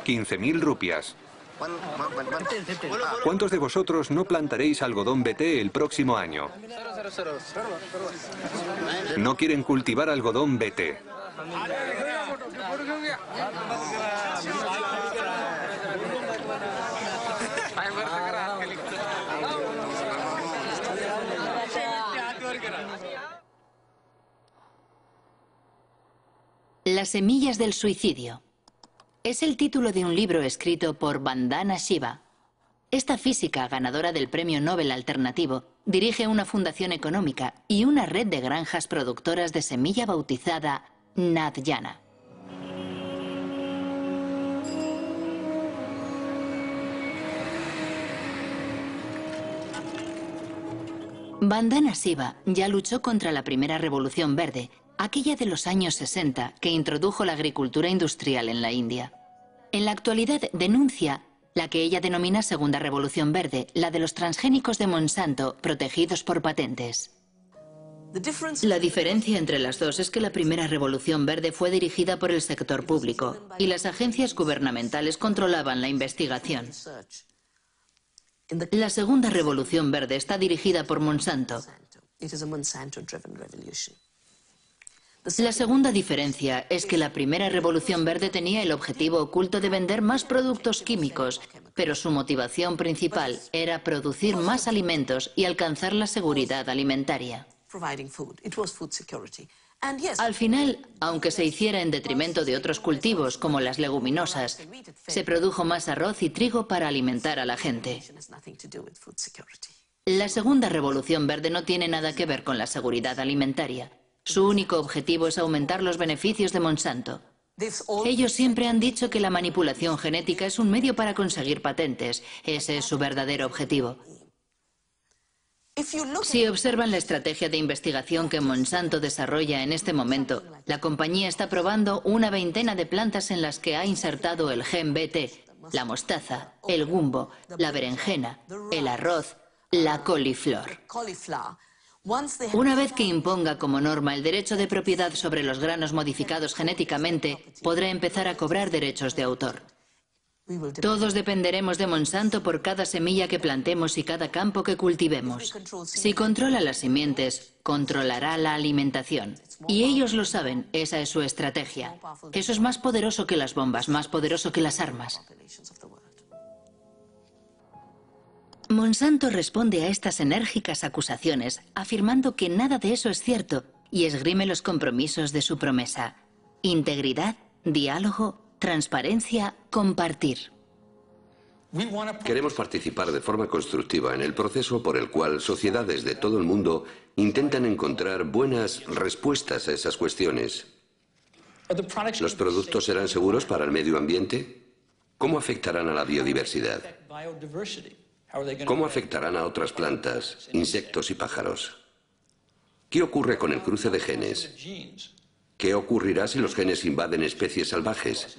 15.000 rupias. ¿Cuántos de vosotros no plantaréis algodón BT el próximo año? No quieren cultivar algodón BT. Las semillas del suicidio. Es el título de un libro escrito por Vandana Shiva. Esta física, ganadora del Premio Nobel Alternativo, dirige una fundación económica y una red de granjas productoras de semilla bautizada Nadyana. Vandana Shiva ya luchó contra la primera revolución verde, aquella de los años 60 que introdujo la agricultura industrial en la India. En la actualidad denuncia la que ella denomina Segunda Revolución Verde, la de los transgénicos de Monsanto protegidos por patentes. La diferencia entre las dos es que la primera Revolución Verde fue dirigida por el sector público y las agencias gubernamentales controlaban la investigación. La Segunda Revolución Verde está dirigida por Monsanto. La segunda diferencia es que la primera Revolución Verde tenía el objetivo oculto de vender más productos químicos, pero su motivación principal era producir más alimentos y alcanzar la seguridad alimentaria. Al final, aunque se hiciera en detrimento de otros cultivos como las leguminosas, se produjo más arroz y trigo para alimentar a la gente. La segunda Revolución Verde no tiene nada que ver con la seguridad alimentaria. Su único objetivo es aumentar los beneficios de Monsanto. Ellos siempre han dicho que la manipulación genética es un medio para conseguir patentes. Ese es su verdadero objetivo. Si observan la estrategia de investigación que Monsanto desarrolla en este momento, la compañía está probando una veintena de plantas en las que ha insertado el gen BT, la mostaza, el gumbo, la berenjena, el arroz, la coliflor. Una vez que imponga como norma el derecho de propiedad sobre los granos modificados genéticamente, podrá empezar a cobrar derechos de autor. Todos dependeremos de Monsanto por cada semilla que plantemos y cada campo que cultivemos. Si controla las simientes, controlará la alimentación. Y ellos lo saben, esa es su estrategia. Eso es más poderoso que las bombas, más poderoso que las armas. Monsanto responde a estas enérgicas acusaciones afirmando que nada de eso es cierto y esgrime los compromisos de su promesa: integridad, diálogo, transparencia, compartir. Queremos participar de forma constructiva en el proceso por el cual sociedades de todo el mundo intentan encontrar buenas respuestas a esas cuestiones. ¿Los productos serán seguros para el medio ambiente? ¿Cómo afectarán a la biodiversidad? ¿Cómo afectarán a otras plantas, insectos y pájaros? ¿Qué ocurre con el cruce de genes? ¿Qué ocurrirá si los genes invaden especies salvajes?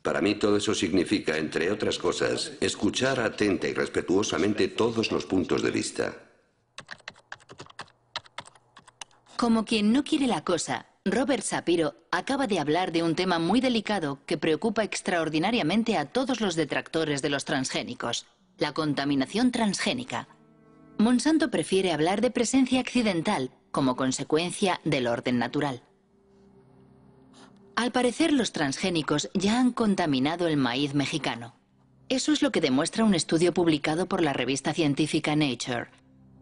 Para mí todo eso significa, entre otras cosas, escuchar atenta y respetuosamente todos los puntos de vista. Como quien no quiere la cosa, Robert Shapiro acaba de hablar de un tema muy delicado que preocupa extraordinariamente a todos los detractores de los transgénicos: la contaminación transgénica. Monsanto prefiere hablar de presencia accidental como consecuencia del orden natural. Al parecer, los transgénicos ya han contaminado el maíz mexicano. Eso es lo que demuestra un estudio publicado por la revista científica Nature,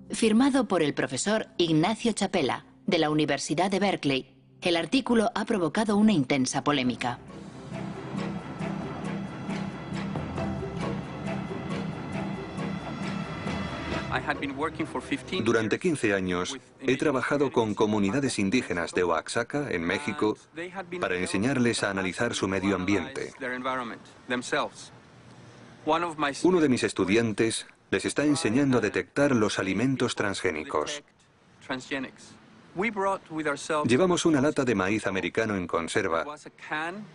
firmado por el profesor Ignacio Chapela, de la Universidad de Berkeley. El artículo ha provocado una intensa polémica. Durante 15 años he trabajado con comunidades indígenas de Oaxaca, en México, para enseñarles a analizar su medio ambiente. Uno de mis estudiantes les está enseñando a detectar los alimentos transgénicos. Llevamos una lata de maíz americano en conserva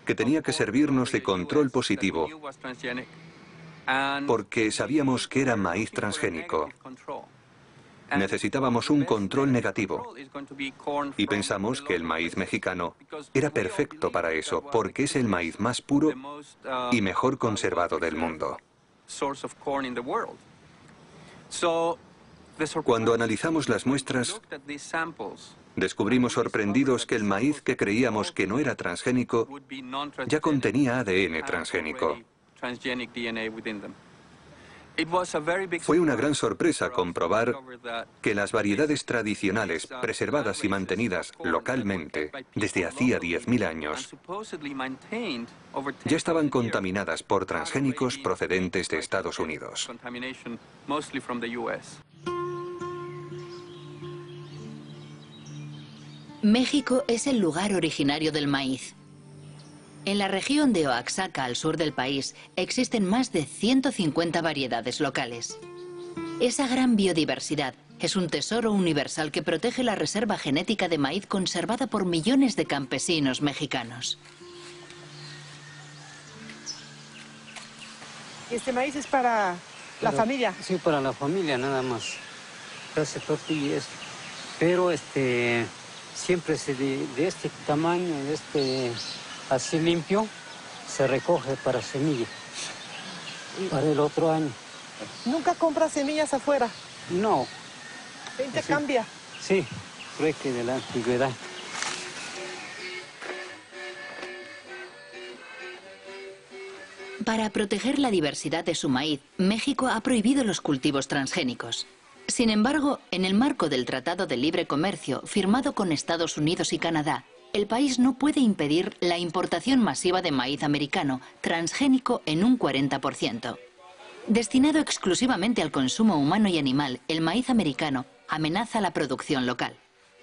que tenía que servirnos de control positivo porque sabíamos que era maíz transgénico. Necesitábamos un control negativo y pensamos que el maíz mexicano era perfecto para eso, porque es el maíz más puro y mejor conservado del mundo. Cuando analizamos las muestras, descubrimos sorprendidos que el maíz que creíamos que no era transgénico ya contenía ADN transgénico. Fue una gran sorpresa comprobar que las variedades tradicionales, preservadas y mantenidas localmente desde hacía 10.000 años, ya estaban contaminadas por transgénicos procedentes de Estados Unidos. México es el lugar originario del maíz. En la región de Oaxaca, al sur del país, existen más de 150 variedades locales. Esa gran biodiversidad es un tesoro universal que protege la reserva genética de maíz conservada por millones de campesinos mexicanos. ¿Este maíz es para la familia? Sí, para la familia nada más. Hace tortillas. Pero siempre de este tamaño, así limpio, se recoge para semilla, para el otro año. ¿Nunca compra semillas afuera? No. ¿Se intercambia? Sí, trueque de la antigüedad. Para proteger la diversidad de su maíz, México ha prohibido los cultivos transgénicos. Sin embargo, en el marco del Tratado de Libre Comercio firmado con Estados Unidos y Canadá, el país no puede impedir la importación masiva de maíz americano, transgénico en un 40%. Destinado exclusivamente al consumo humano y animal, el maíz americano amenaza la producción local.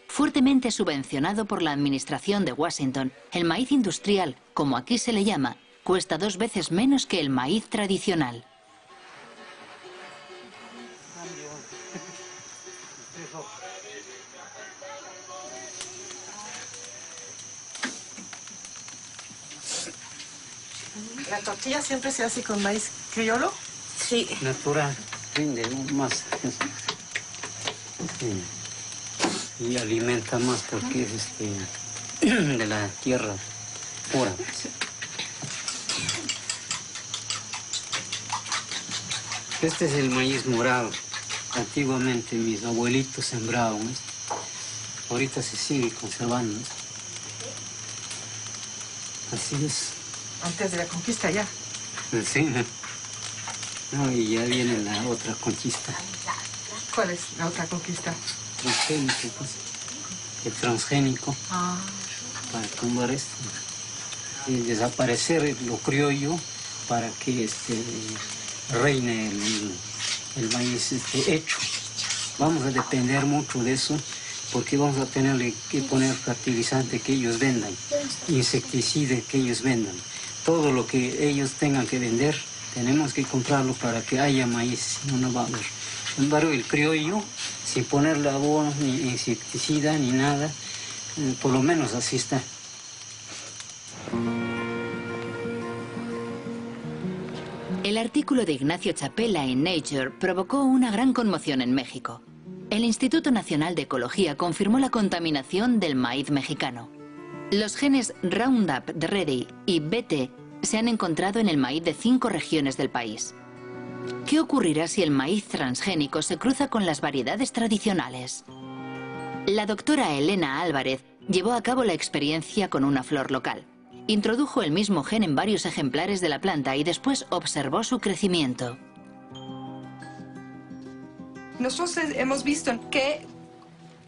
Fuertemente subvencionado por la administración de Washington, el maíz industrial, como aquí se le llama, cuesta 2 veces menos que el maíz tradicional. ¿La tortilla siempre se hace con maíz criollo? Sí. Natural, rinde más. Sí. Y alimenta más porque es de la tierra pura. Este es el maíz morado. Antiguamente mis abuelitos sembraban esto. Ahorita se sigue conservando. Así es. Antes de la conquista ya. Sí. No, y ya viene la otra conquista. ¿Cuál es la otra conquista? Transgénico, pues. El transgénico. Para tumbar esto. Y desaparecer lo criollo para que reine el maíz hecho. Vamos a depender mucho de eso porque vamos a tener que poner fertilizante que ellos vendan, insecticida que ellos vendan. Todo lo que ellos tengan que vender, tenemos que comprarlo para que haya maíz, no va a haber. Sin embargo, el criollo, sin ponerle abono, ni insecticida, ni nada, Por lo menos así está. El artículo de Ignacio Chapela en Nature provocó una gran conmoción en México. El Instituto Nacional de Ecología confirmó la contaminación del maíz mexicano. Los genes Roundup Ready y BT se han encontrado en el maíz de 5 regiones del país. ¿Qué ocurrirá si el maíz transgénico se cruza con las variedades tradicionales? La doctora Elena Álvarez llevó a cabo la experiencia con una flor local. Introdujo el mismo gen en varios ejemplares de la planta y después observó su crecimiento. Nosotros hemos visto que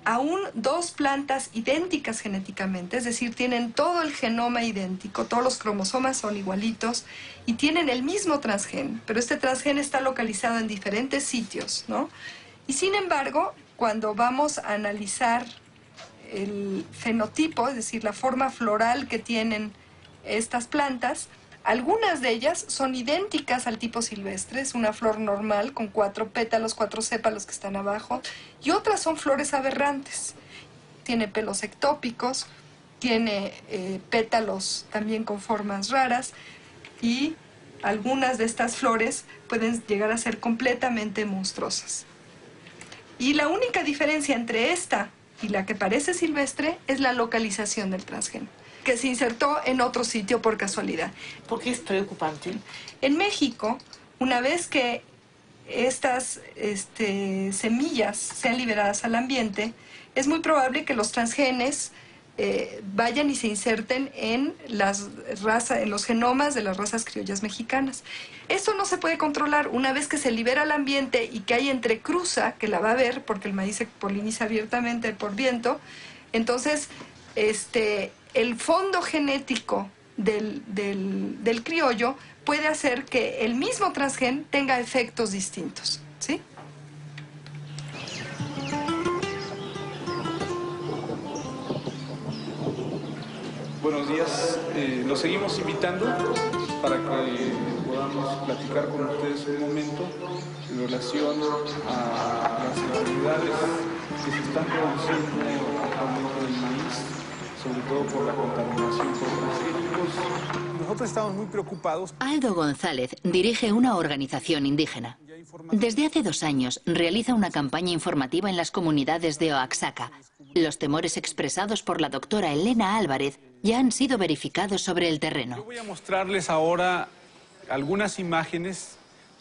aún 2 plantas idénticas genéticamente, es decir, tienen todo el genoma idéntico, todos los cromosomas son igualitos y tienen el mismo transgen, pero este transgen está localizado en diferentes sitios, ¿no? Y sin embargo, cuando vamos a analizar el fenotipo, es decir, la forma floral que tienen estas plantas, algunas de ellas son idénticas al tipo silvestre, es una flor normal con 4 pétalos, 4 sépalos que están abajo, y otras son flores aberrantes. Tiene pelos ectópicos, tiene pétalos también con formas raras, y algunas de estas flores pueden llegar a ser completamente monstruosas. Y la única diferencia entre esta y la que parece silvestre es la localización del transgen, que se insertó en otro sitio por casualidad. ¿Por qué es preocupante? En México, una vez que estas semillas sean liberadas al ambiente, es muy probable que los transgenes vayan y se inserten en los genomas de las razas criollas mexicanas. Esto no se puede controlar. Una vez que se libera al ambiente y que hay entrecruza, que la va a haber porque el maíz se poliniza abiertamente por viento, entonces el fondo genético del criollo puede hacer que el mismo transgen tenga efectos distintos, ¿sí? Buenos días, los seguimos invitando para que podamos platicar con ustedes un momento en relación a las actividades que se están produciendo actualmente del maíz, sobre todo por la contaminación por transgénicos. Nosotros estamos muy preocupados. Aldo González dirige una organización indígena. Desde hace 2 años realiza una campaña informativa en las comunidades de Oaxaca. Los temores expresados por la doctora Elena Álvarez ya han sido verificados sobre el terreno. Yo voy a mostrarles ahora algunas imágenes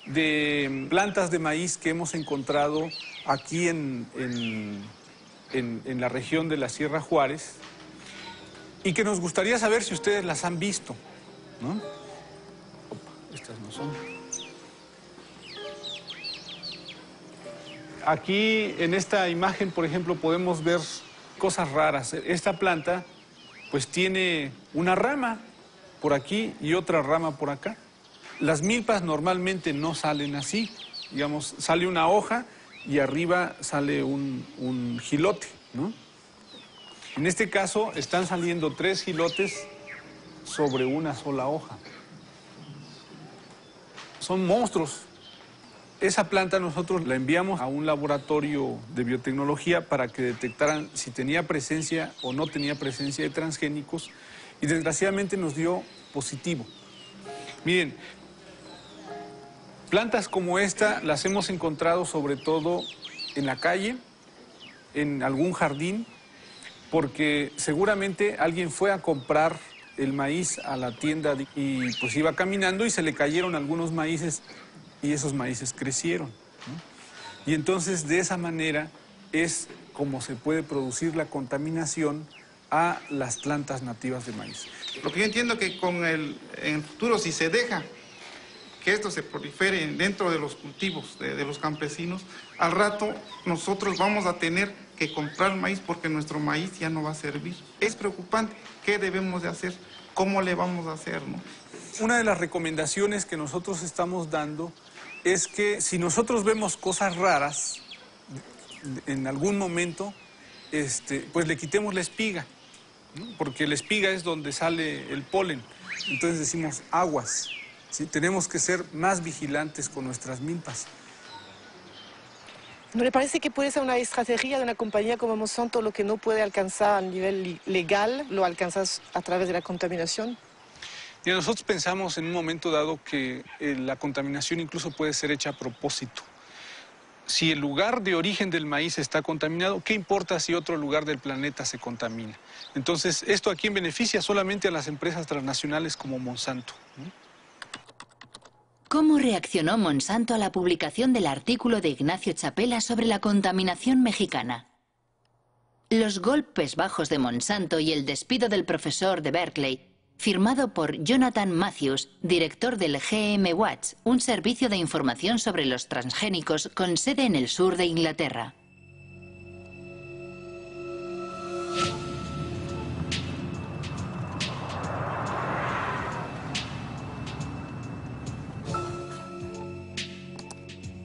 de plantas de maíz que hemos encontrado aquí en la región de la Sierra Juárez y que nos gustaría saber si ustedes las han visto, ¿no? Opa, estas no son. Aquí en esta imagen, por ejemplo, podemos ver cosas raras. Esta planta pues tiene una rama por aquí y otra rama por acá. Las milpas normalmente no salen así. Digamos, sale una hoja y arriba sale un jilote, ¿no? En este caso están saliendo 3 jilotes sobre una sola hoja. Son monstruos. Esa planta nosotros la enviamos a un laboratorio de biotecnología para que detectaran si tenía presencia o no tenía presencia de transgénicos y desgraciadamente nos dio positivo. Miren, plantas como esta las hemos encontrado sobre todo en la calle, en algún jardín, porque seguramente alguien fue a comprar el maíz a la tienda y pues iba caminando y se le cayeron algunos maíces y esos maíces crecieron, ¿no? Y entonces de esa manera es como se puede producir la contaminación a las plantas nativas de maíz. Lo que yo entiendo que en el futuro, si se deja que esto se prolifere dentro de los cultivos de los campesinos, al rato nosotros vamos a tener que comprar maíz porque nuestro maíz ya no va a servir. Es preocupante. ¿Qué debemos de hacer? ¿Cómo le vamos a hacer, no? Una de las recomendaciones que nosotros estamos dando es que si nosotros vemos cosas raras en algún momento, pues le quitemos la espiga, ¿no? Porque la espiga es donde sale el polen. Entonces decimos aguas, ¿sí? Tenemos que ser más vigilantes con nuestras milpas. ¿No le parece que puede ser una estrategia de una compañía como Monsanto lo que no puede alcanzar a nivel legal, lo alcanzas a través de la contaminación? Y nosotros pensamos en un momento dado que la contaminación incluso puede ser hecha a propósito. Si el lugar de origen del maíz está contaminado, ¿qué importa si otro lugar del planeta se contamina? Entonces, esto a quién beneficia solamente a las empresas transnacionales como Monsanto. ¿Cómo reaccionó Monsanto a la publicación del artículo de Ignacio Chapela sobre la contaminación mexicana? Los golpes bajos de Monsanto y el despido del profesor de Berkeley, firmado por Jonathan Matthews, director del GM Watch, un servicio de información sobre los transgénicos con sede en el sur de Inglaterra.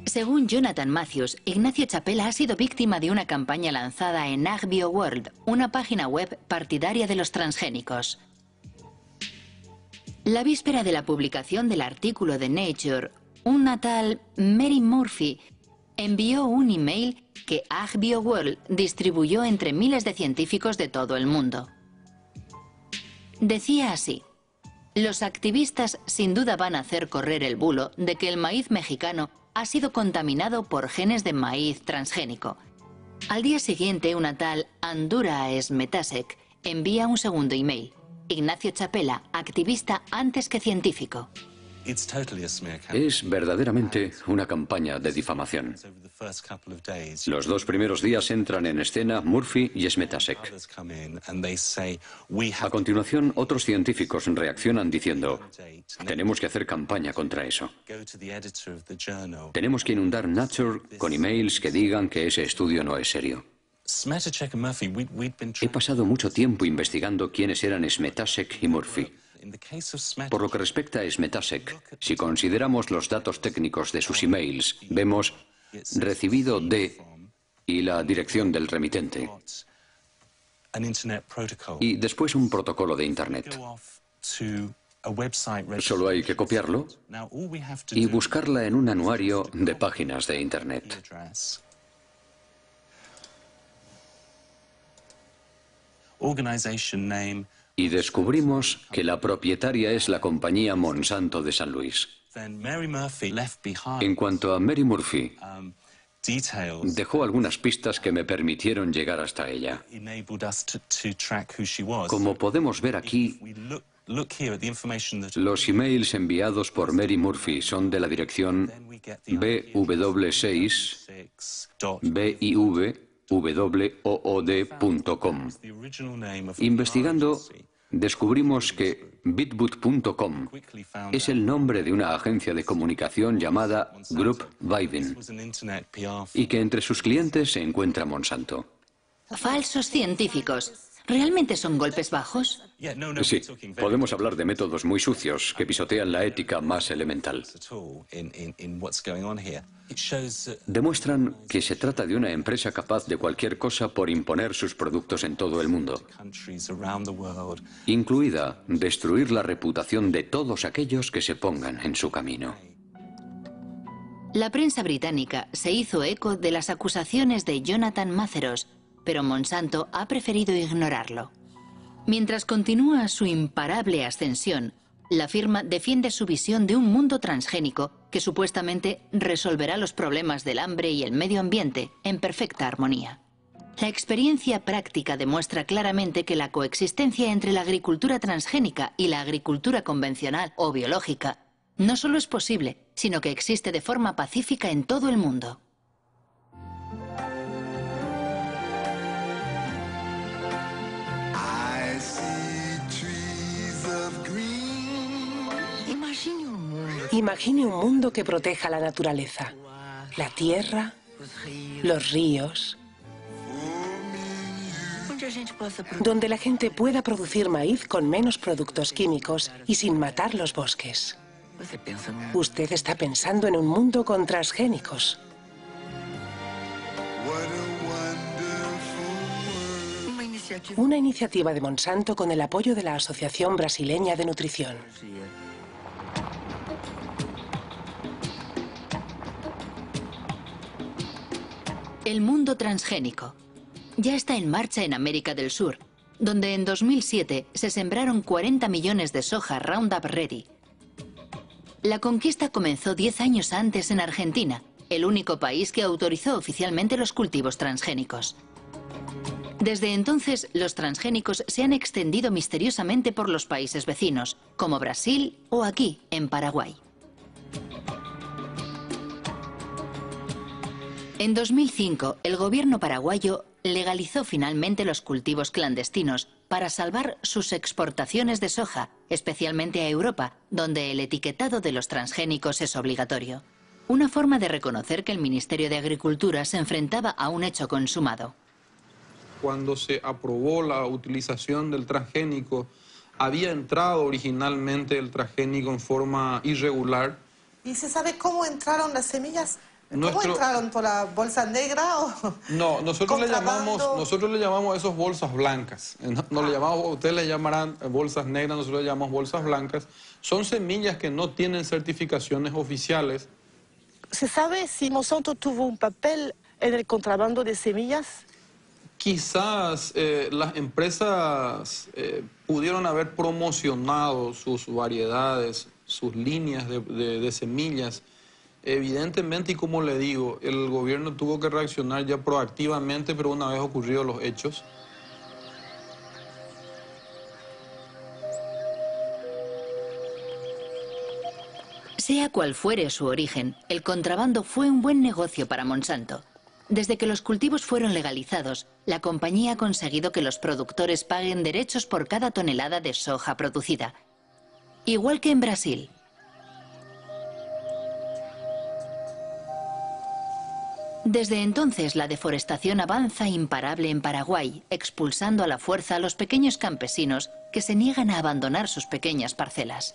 Según Jonathan Matthews, Ignacio Chapela ha sido víctima de una campaña lanzada en AgBioWorld, una página web partidaria de los transgénicos. La víspera de la publicación del artículo de Nature, una tal Mary Murphy envió un email que AgBioWorld distribuyó entre miles de científicos de todo el mundo. Decía así: los activistas sin duda van a hacer correr el bulo de que el maíz mexicano ha sido contaminado por genes de maíz transgénico. Al día siguiente, una tal Andura Smetasek envía un segundo email. Ignacio Chapela, activista antes que científico. Es verdaderamente una campaña de difamación. Los 2 primeros días entran en escena Murphy y Smetasek. A continuación, otros científicos reaccionan diciendo: tenemos que hacer campaña contra eso. Tenemos que inundar Nature con emails que digan que ese estudio no es serio. He pasado mucho tiempo investigando quiénes eran Smetasek y Murphy. Por lo que respecta a Smetasek, si consideramos los datos técnicos de sus emails, vemos recibido de y la dirección del remitente. Y después un protocolo de Internet. Solo hay que copiarlo y buscarla en un anuario de páginas de Internet. Y descubrimos que la propietaria es la compañía Monsanto de San Luis. En cuanto a Mary Murphy, dejó algunas pistas que me permitieron llegar hasta ella. Como podemos ver aquí, los emails enviados por Mary Murphy son de la dirección bw6biwood.com. Investigando, descubrimos que bitboot.com es el nombre de una agencia de comunicación llamada Group Vivin y que entre sus clientes se encuentra Monsanto. Falsos científicos. ¿Realmente son golpes bajos? Sí, podemos hablar de métodos muy sucios que pisotean la ética más elemental. Demuestran que se trata de una empresa capaz de cualquier cosa por imponer sus productos en todo el mundo, incluida destruir la reputación de todos aquellos que se pongan en su camino. La prensa británica se hizo eco de las acusaciones de Jonathan Matthews, pero Monsanto ha preferido ignorarlo. Mientras continúa su imparable ascensión, la firma defiende su visión de un mundo transgénico que supuestamente resolverá los problemas del hambre y el medio ambiente en perfecta armonía. La experiencia práctica demuestra claramente que la coexistencia entre la agricultura transgénica y la agricultura convencional o biológica no solo es posible, sino que existe de forma pacífica en todo el mundo. Imagine un mundo que proteja la naturaleza, la tierra, los ríos, donde la gente pueda producir maíz con menos productos químicos y sin matar los bosques. Usted está pensando en un mundo con transgénicos. Una iniciativa de Monsanto con el apoyo de la Asociación Brasileña de Nutrición. El mundo transgénico ya está en marcha en América del Sur, donde en 2007 se sembraron 40 millones de soja Roundup Ready. La conquista comenzó 10 años antes en Argentina, el único país que autorizó oficialmente los cultivos transgénicos. Desde entonces, los transgénicos se han extendido misteriosamente por los países vecinos, como Brasil o aquí, en Paraguay. En 2005, el gobierno paraguayo legalizó finalmente los cultivos clandestinos para salvar sus exportaciones de soja, especialmente a Europa, donde el etiquetado de los transgénicos es obligatorio. Una forma de reconocer que el Ministerio de Agricultura se enfrentaba a un hecho consumado. Cuando se aprobó la utilización del transgénico, había entrado originalmente el transgénico en forma irregular. ¿Y se sabe cómo entraron las semillas? ¿Cómo entraron? ¿Por la bolsa negra o...? No, nosotros le llamamos esas bolsas blancas. No le llamamos, ustedes le llamarán bolsas negras, nosotros le llamamos bolsas blancas. Son semillas que no tienen certificaciones oficiales. ¿Se sabe si Monsanto tuvo un papel en el contrabando de semillas? Quizás las empresas pudieron haber promocionado sus variedades, sus líneas de semillas. Evidentemente, y como le digo, el gobierno tuvo que reaccionar ya proactivamente, pero una vez ocurridos los hechos. Sea cual fuere su origen, el contrabando fue un buen negocio para Monsanto. Desde que los cultivos fueron legalizados, la compañía ha conseguido que los productores paguen derechos por cada tonelada de soja producida. Igual que en Brasil. Desde entonces, la deforestación avanza imparable en Paraguay, expulsando a la fuerza a los pequeños campesinos que se niegan a abandonar sus pequeñas parcelas.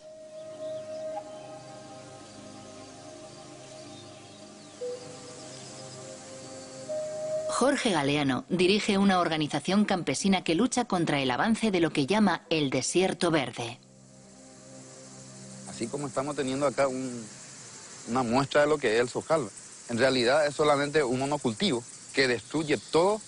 Jorge Galeano dirige una organización campesina que lucha contra el avance de lo que llama el desierto verde. Así como estamos teniendo acá una muestra de lo que es el sojal, en realidad es solamente un monocultivo que destruye todo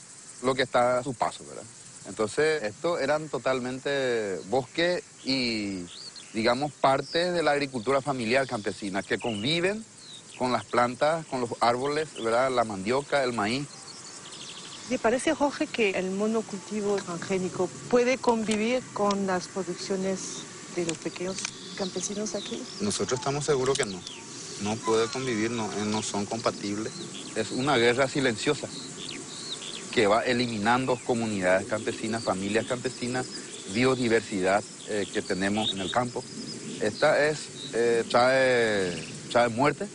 lo que está a su paso, ¿verdad? Entonces, estos eran totalmente bosque y, digamos, parte de la agricultura familiar campesina, que conviven con las plantas, con los árboles, ¿verdad? La mandioca, el maíz. ¿Le parece, Jorge, que el monocultivo transgénico puede convivir con las producciones de los pequeños campesinos aquí? Nosotros estamos seguros que no. No puede convivir, no son compatibles. Es una guerra silenciosa que va eliminando comunidades campesinas, familias campesinas, biodiversidad que tenemos en el campo. Esta trae muerte,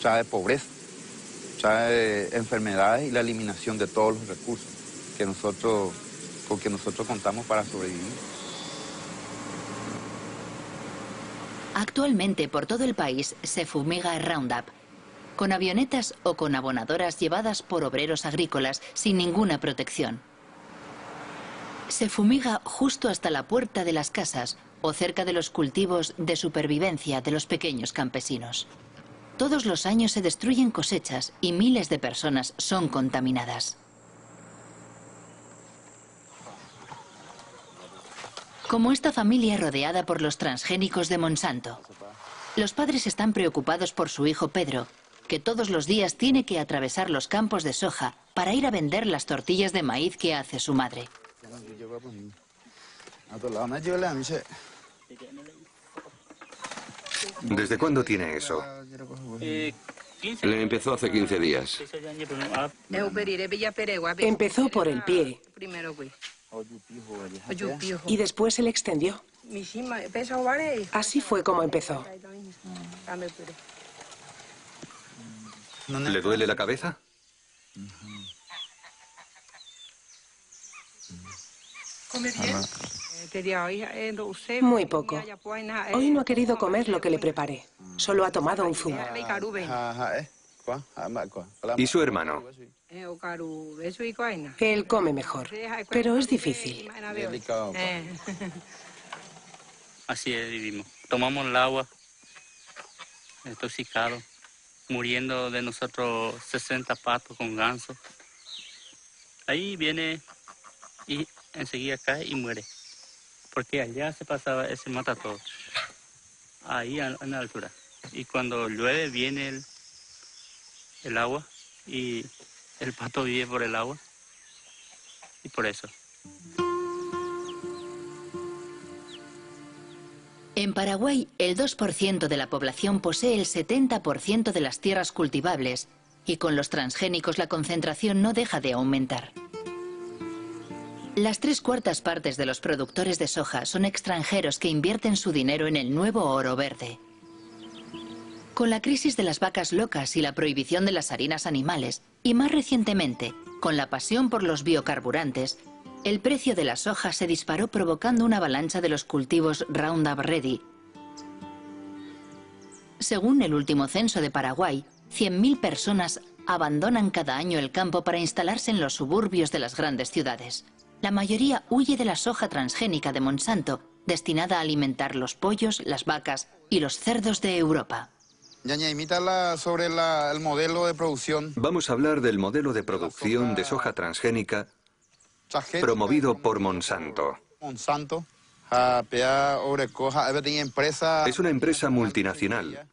trae pobreza, trae enfermedades y la eliminación de todos los recursos con que nosotros contamos para sobrevivir. Actualmente, por todo el país se fumiga Roundup, con avionetas o con abonadoras llevadas por obreros agrícolas sin ninguna protección. Se fumiga justo hasta la puerta de las casas o cerca de los cultivos de supervivencia de los pequeños campesinos. Todos los años se destruyen cosechas y miles de personas son contaminadas. Como esta familia rodeada por los transgénicos de Monsanto. Los padres están preocupados por su hijo Pedro, que todos los días tiene que atravesar los campos de soja para ir a vender las tortillas de maíz que hace su madre. ¿Desde cuándo tiene eso? Le empezó hace 15 días. Empezó por el pie. Y después se le extendió. Así fue como empezó. ¿Le duele la cabeza? Muy poco. Hoy no ha querido comer lo que le preparé. Solo ha tomado un zumo. ¿Y su hermano? Él come mejor, pero es difícil. Así es, vivimos. Tomamos el agua, intoxicado. muriendo de nosotros 60 patos con ganso. Ahí viene y enseguida cae y muere. Porque allá se pasaba, se mata todo. Ahí en la altura. Y cuando llueve viene el agua y el pato vive por el agua. Y por eso. En Paraguay, el 2% de la población posee el 70% de las tierras cultivables y con los transgénicos la concentración no deja de aumentar. Las 3/4 partes de los productores de soja son extranjeros que invierten su dinero en el nuevo oro verde. Con la crisis de las vacas locas y la prohibición de las harinas animales, y más recientemente, con la pasión por los biocarburantes, el precio de la soja se disparó provocando una avalancha de los cultivos Roundup Ready. Según el último censo de Paraguay, 100.000 personas abandonan cada año el campo para instalarse en los suburbios de las grandes ciudades. La mayoría huye de la soja transgénica de Monsanto, destinada a alimentar los pollos, las vacas y los cerdos de Europa. Ñaña, imítala sobre el modelo de producción. Vamos a hablar del modelo de producción de soja transgénica promovido por Monsanto. Es una empresa multinacional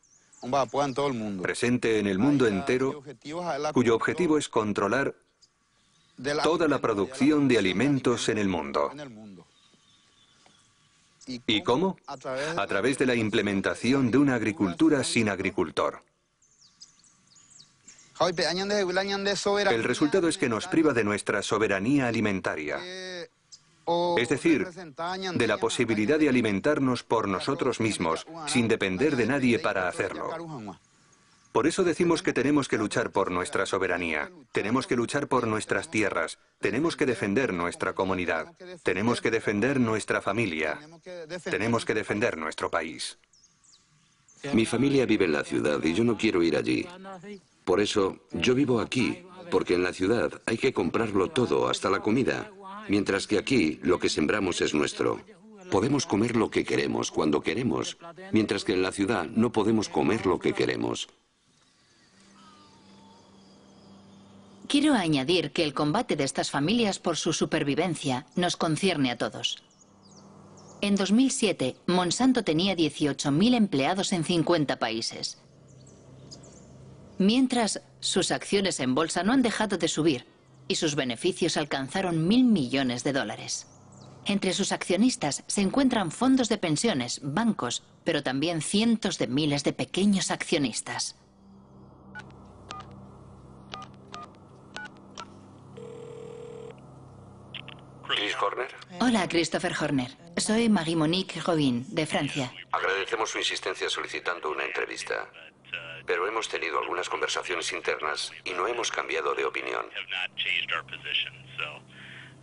presente en el mundo entero, cuyo objetivo es controlar toda la producción de alimentos en el mundo. ¿Y cómo? A través de la implementación de una agricultura sin agricultor. El resultado es que nos priva de nuestra soberanía alimentaria, es decir, de la posibilidad de alimentarnos por nosotros mismos, sin depender de nadie para hacerlo. Por eso decimos que tenemos que luchar por nuestra soberanía, tenemos que luchar por nuestras tierras, tenemos que defender nuestra comunidad, tenemos que defender nuestra familia, tenemos que defender nuestro país. Mi familia vive en la ciudad y yo no quiero ir allí. Por eso, yo vivo aquí, porque en la ciudad hay que comprarlo todo, hasta la comida, mientras que aquí lo que sembramos es nuestro. Podemos comer lo que queremos, cuando queremos, mientras que en la ciudad no podemos comer lo que queremos. Quiero añadir que el combate de estas familias por su supervivencia nos concierne a todos. En 2007, Monsanto tenía 18.000 empleados en 50 países. Mientras, sus acciones en bolsa no han dejado de subir y sus beneficios alcanzaron $1.000 millones. Entre sus accionistas se encuentran fondos de pensiones, bancos, pero también cientos de miles de pequeños accionistas. ¿Chris Horner? Hola, Christopher Horner. Soy Marie-Monique Robin, de Francia. Agradecemos su insistencia solicitando una entrevista. Pero hemos tenido algunas conversaciones internas y no hemos cambiado de opinión.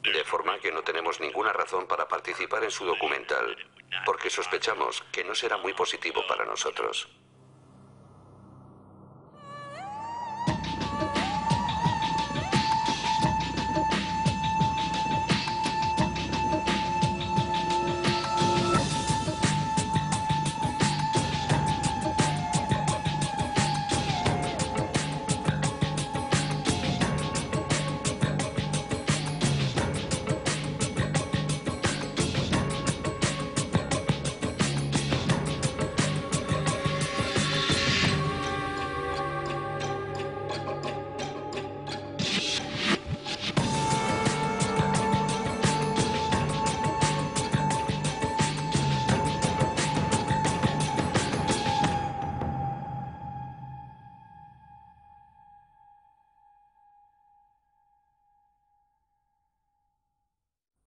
De forma que no tenemos ninguna razón para participar en su documental, porque sospechamos que no será muy positivo para nosotros.